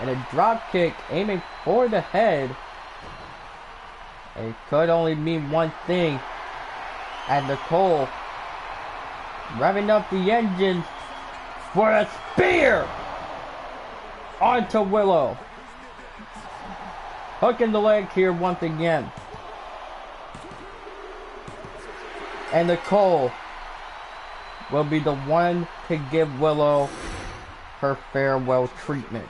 And a drop kick aiming for the head. It could only mean one thing. And Nicole revving up the engine for a spear onto Willow. Hooking the leg here once again. And Nicole will be the one to give Willow her farewell treatment.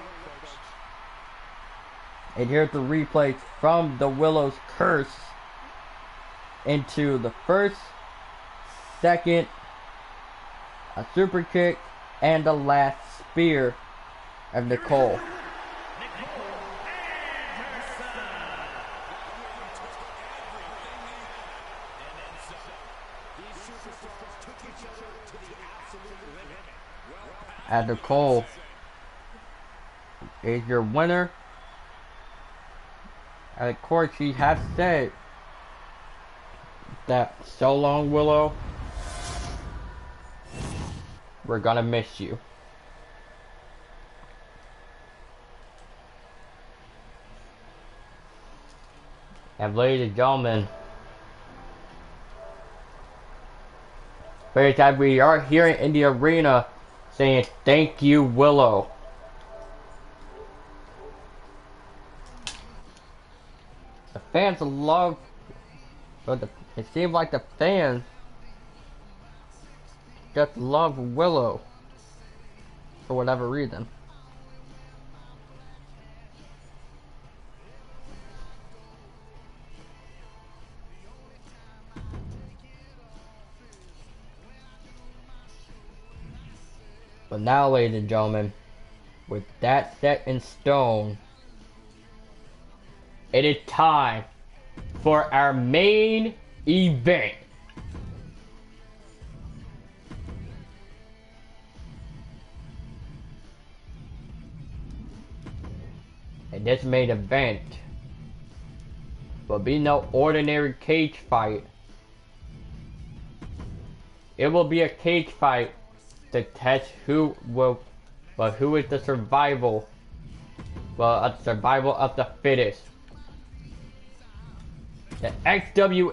And here's the replay from the Willow's curse into the first, second, a super kick, and the last spear of Nicole. And Nicole is your winner. And of course, she has said that so long, Willow. We're gonna miss you. And ladies and gentlemen, very time we are here in the arena saying thank you, Willow. The fans love, but it seems like the fans just love Willow for whatever reason. But now, ladies and gentlemen, with that set in stone, it is time for our main event. And this main event will be no ordinary cage fight. It will be a cage fight to test who is the survival of the fittest. The XWA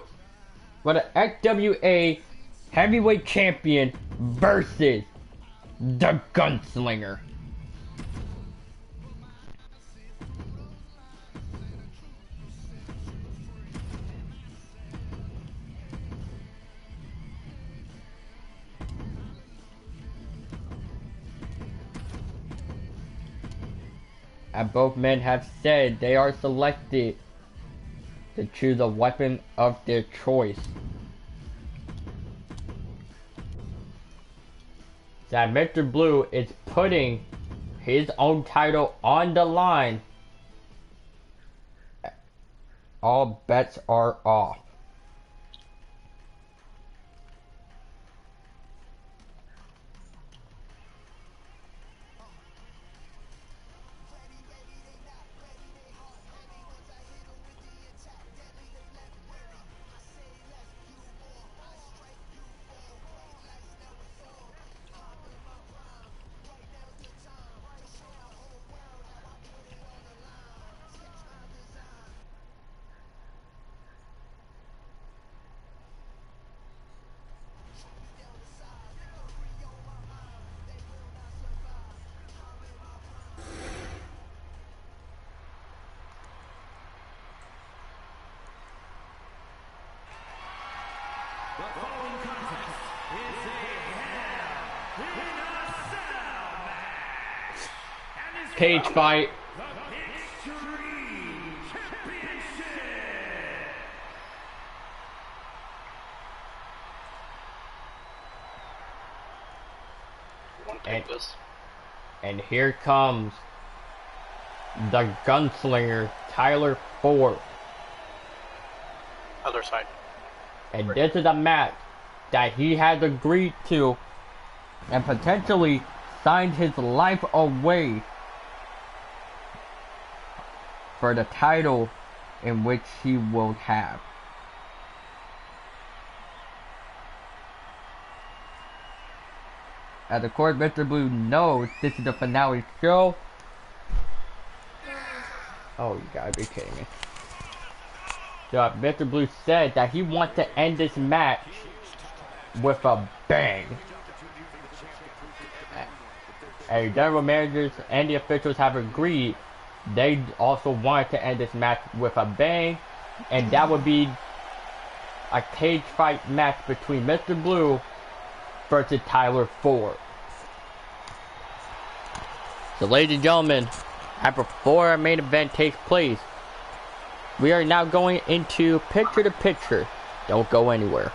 heavyweight champion versus the gunslinger. And both men have said they are selected to choose a weapon of their choice. That Mr. Blue is putting his own title on the line. All bets are off.
The following contest is a Hell in a Cell match. And is
Cage fight.
the Extreme Championship.
Want to take this?
And here comes the gunslinger, Tyler Ford.
Other side.
And this is a match that he has agreed to and potentially signed his life away for the title in which he will have. As of course Mr. Blue knows this is the finale show. Oh, you gotta be kidding me. So Mr. Blue said that he wants to end this match with a bang. And general managers and the officials have agreed they also wanted to end this match with a bang, and that would be a cage fight match between Mr. Blue versus Tyler Ford. So ladies and gentlemen, And before our main event takes place, we are now going into picture to picture. Don't go anywhere.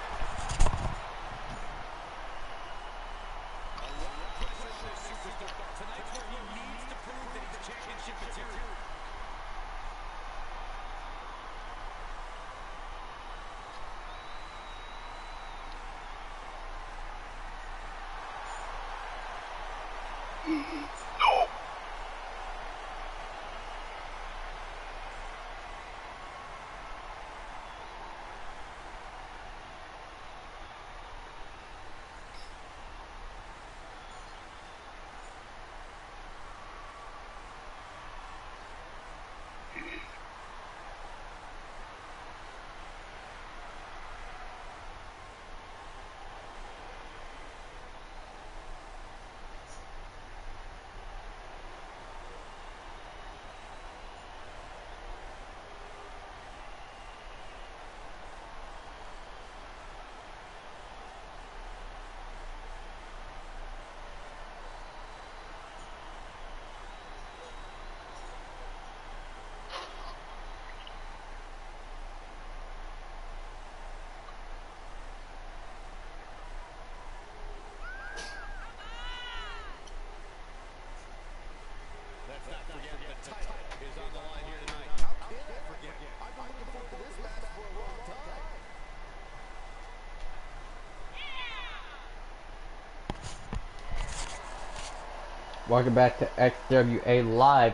Welcome back to XWA Live,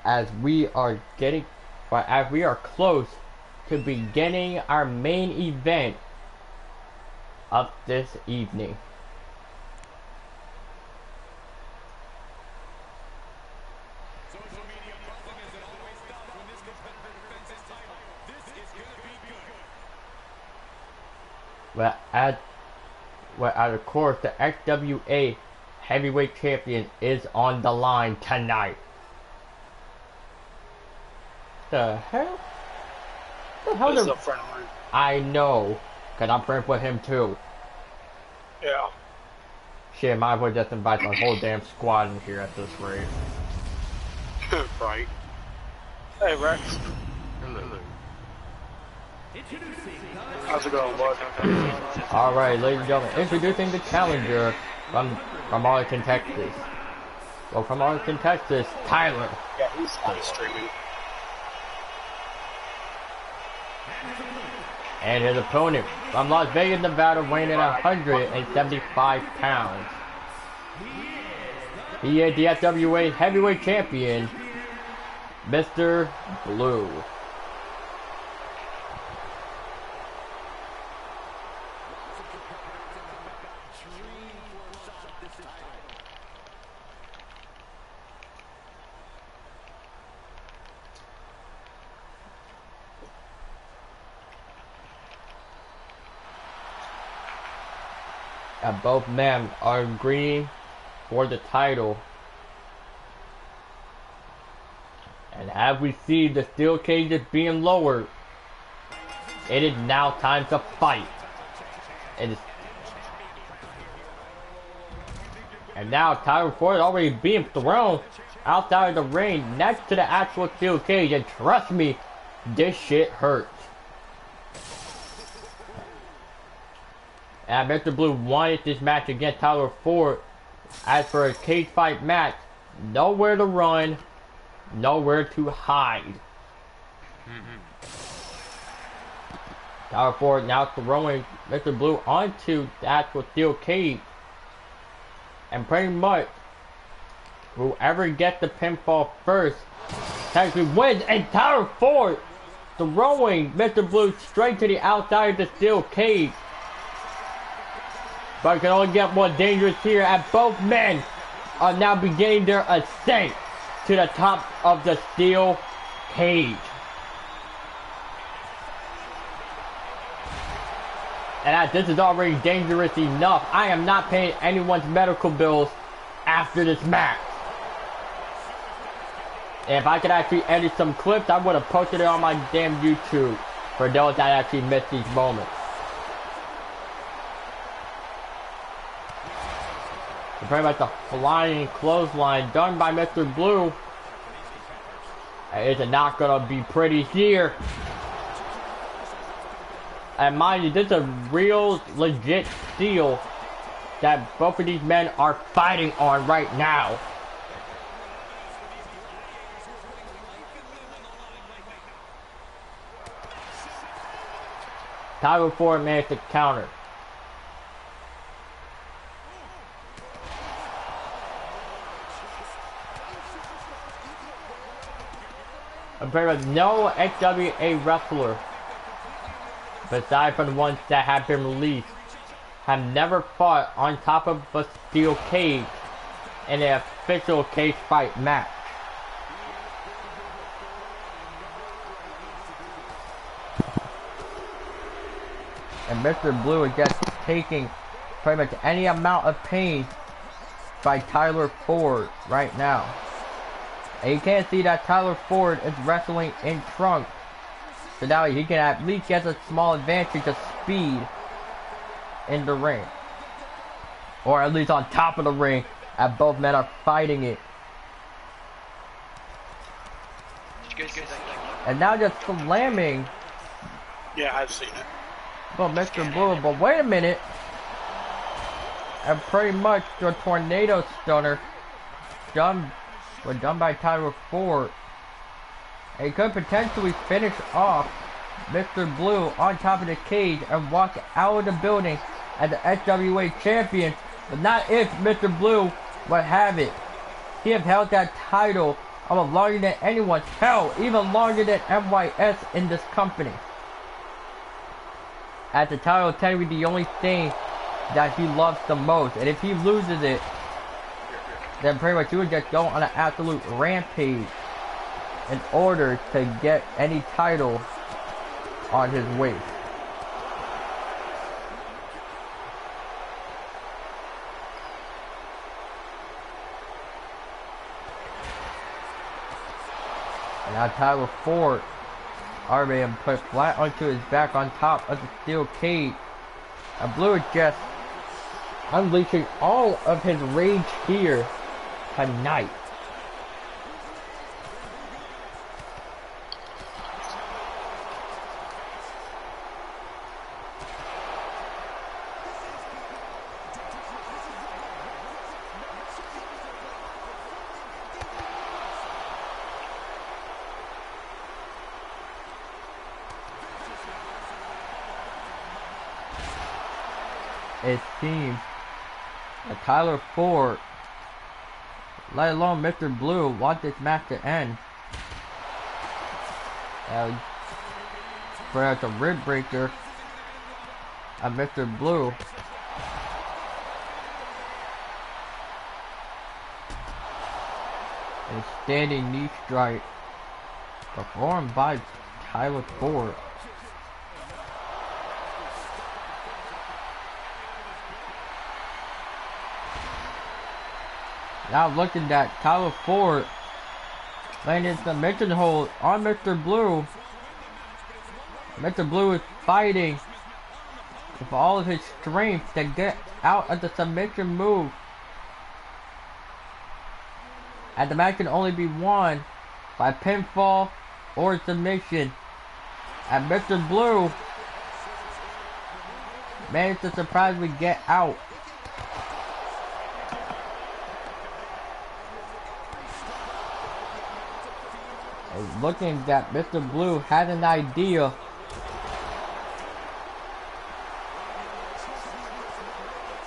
as we are close to beginning our main event of this evening.
Social media buzzing as it always does when this competitor defends his title. This is going to be good.
Of course, the XWA Heavyweight Champion is on the line tonight. The hell? The hell?
Who's up front line?
I know, cause I'm friends with him too.
Yeah.
Shit, might as well just invite the whole damn squad in here at this rate.
Right. Hey, Rex.
Hello.
How's it going, bud?
Alright, ladies and gentlemen, introducing the challenger from Arlington, Texas. Well, from Arlington, Texas, Tyler.
Yeah, he's still streaming.
And his opponent from Las Vegas, Nevada, weighing in 175 pounds. He is the FWA Heavyweight Champion, Mr. Blue. And both men are agreeing for the title. And as we see the steel cages being lowered, it is now time to fight. And now Tyler Ford is already being thrown outside of the ring next to the actual steel cage, and trust me, this shit hurts. And Mr. Blue wanted this match against Tyler Ford. As for a cage fight match, nowhere to run, nowhere to hide. Tyler Ford now throwing Mr. Blue onto the actual steel cage. And pretty much, whoever gets the pinfall first technically wins. And Tyler Ford throwing Mr. Blue straight to the outside of the steel cage. But it can only get more dangerous here, as both men are now beginning their ascent to the top of the steel cage. And as this is already dangerous enough, I am not paying anyone's medical bills after this match. And if I could actually edit some clips, I would have posted it on my damn YouTube for those that actually missed these moments. Pretty much the flying clothesline done by Mr. Blue. It's not gonna be pretty here. And mind you, this is a real legit steel that both of these men are fighting on right now. Tyler Ford managed to counter. And pretty much no XWA wrestler, aside from the ones that have been released, have never fought on top of a steel cage in an official cage fight match. And Mr. Blue is just taking pretty much any amount of pain by Tyler Ford right now. And you can't see that Tyler Ford is wrestling in trunks. So now he can at least get a small advantage of speed in the ring. Or at least on top of the ring as both men are fighting it. And now just slamming.
Yeah, I've seen it.
Well, Mr. Blue, but wait a minute. And pretty much the tornado stunner was done by Tyler Ford. And he could potentially finish off Mr. Blue on top of the cage and walk out of the building as the SWA champion, but not if Mr. Blue would have it. He has held that title almost longer than anyone, hell, even longer than MYS in this company. As the title is technically the only thing that he loves the most, and if he loses it, then pretty much he would just go on an absolute rampage in order to get any title on his waist. And now Tyler Ford already been put flat onto his back on top of the steel cage. And Blue is just unleashing all of his rage here tonight. It seems that Tyler Ford, let alone Mr. Blue, want this match to end. For a rib breaker of Mr. Blue. A standing knee strike performed by Tyler Ford. Now looking at Tyler Ford laying his submission hold on Mr. Blue. Mr. Blue is fighting with all of his strength to get out of the submission move. And the match can only be won by pinfall or submission. And Mr. Blue managed to surprisingly get out. Looking that Mr. Blue had an idea.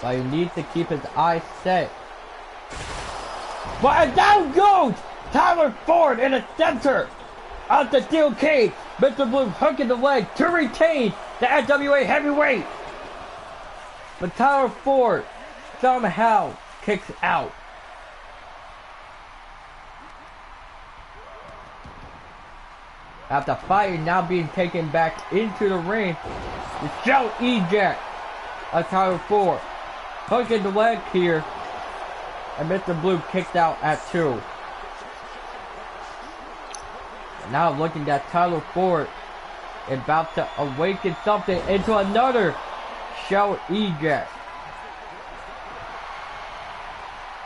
But he needs to keep his eyes set. But down goes Tyler Ford in the center of the steel cage. Mr. Blue hooking the leg to retain the SWA heavyweight. But Tyler Ford somehow kicks out. After fighting now being taken back into the ring, the shout eject of Tyler Ford. Hooking the leg here, and Mr. Blue kicked out at 2. And now looking at Tyler Ford, about to awaken something into another shout eject.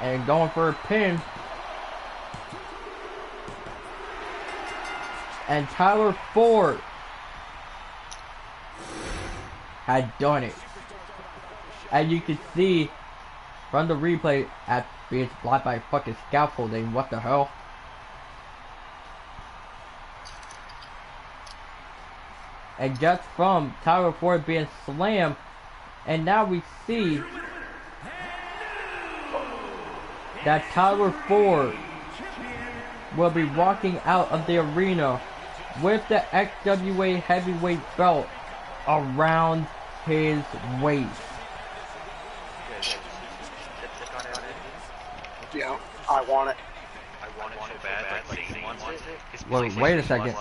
And going for a pin. And Tyler Ford had done it. And you can see from the replay at being blocked by fucking scaffolding. What the hell? And just from Tyler Ford being slammed, and now we see that Tyler Ford will be walking out of the arena with the XWA heavyweight belt around his waist.
Yeah, I want it.
I want it so bad, like Zane wants it.
Well, wait a second.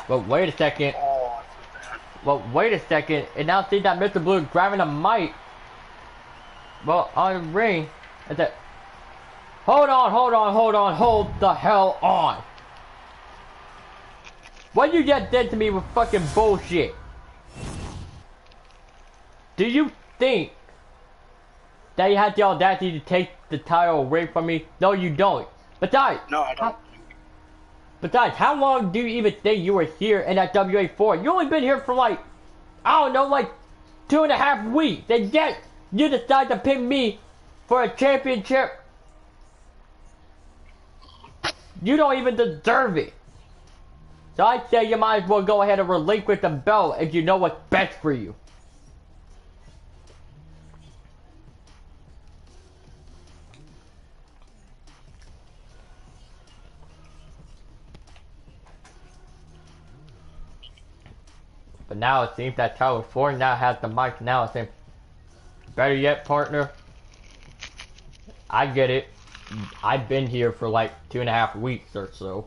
Well, wait a second.
Oh, I feel bad.
Well, wait a second. And now see that Mr. Blue is grabbing a mic. Well, on the ring. And that. Hold on, hold the hell on. What you just did to me was fucking bullshit. Do you think that you had the audacity to take the title away from me? No, you don't. Besides,
No, I don't.
Besides, how long do you even think you were here in that WA4? You only been here for like, I don't know, like 2.5 weeks. And yet, you decide to pick me for a championship. You don't even deserve it. So I'd say you might as well go ahead and relinquish the belt if you know what's best for you. But now it seems that Tyler Ford now has the mic now saying, better yet, partner, I get it. I've been here for like 2.5 weeks or so.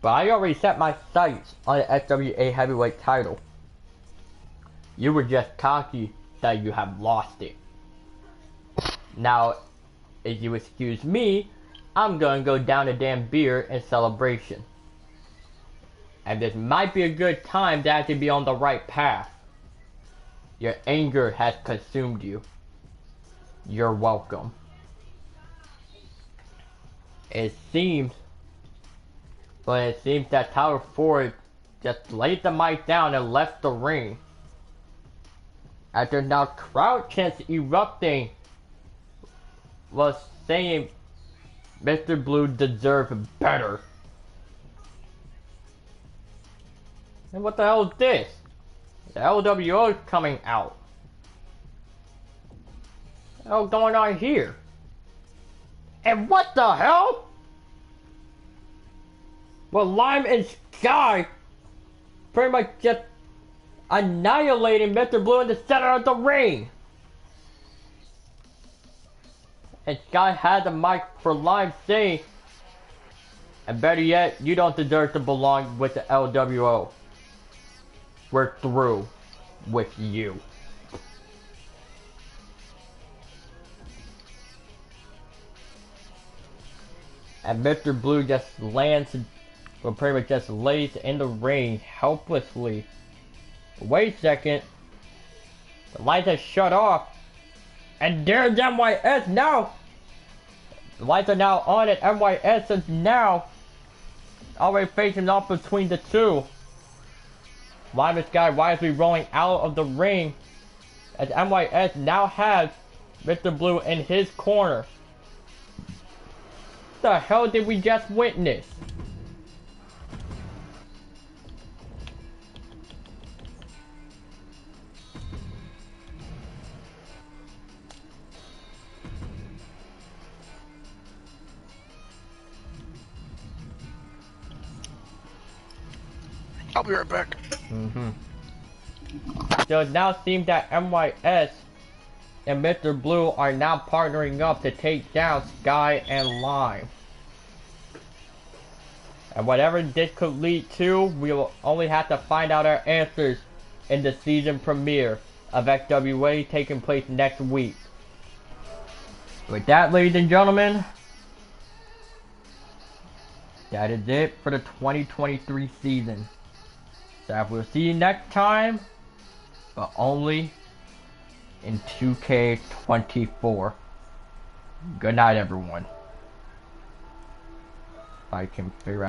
But I already set my sights on the SWA heavyweight title. You were just cocky that you have lost it. Now, if you excuse me, I'm gonna go down a damn beer in celebration. And this might be a good time to actually be on the right path. Your anger has consumed you. You're welcome. It seems that Tyler Ford just laid the mic down and left the ring. After now crowd chants erupting was saying Mr. Blue deserved better. And what the hell is this? The LWO is coming out. What the hell is going on here? And what the hell? Well, Lime and Sky pretty much just annihilating Mr. Blue in the center of the ring. And Sky had the mic for Lime saying, and better yet, you don't deserve to belong with the LWO. We're through with you. And Mr. Blue just lands, or pretty much just lays in the ring helplessly. But wait a second. The lights have shut off. And there's NYS now. The lights are now on and NYS is now already facing off between the two. Lime and Sky wisely rolling out of the ring as NYS now has Mr. Blue in his corner. What the hell did we just witness?
I'll be right back.
So it now seems that NYS and Mr. Blue are now partnering up to take down Sky and Lime. And whatever this could lead to, we will only have to find out our answers in the season premiere of XWA taking place next week. With that, ladies and gentlemen, that is it for the 2023 season. So we'll see you next time, but only in 2K24. Good night, everyone. I can figure out.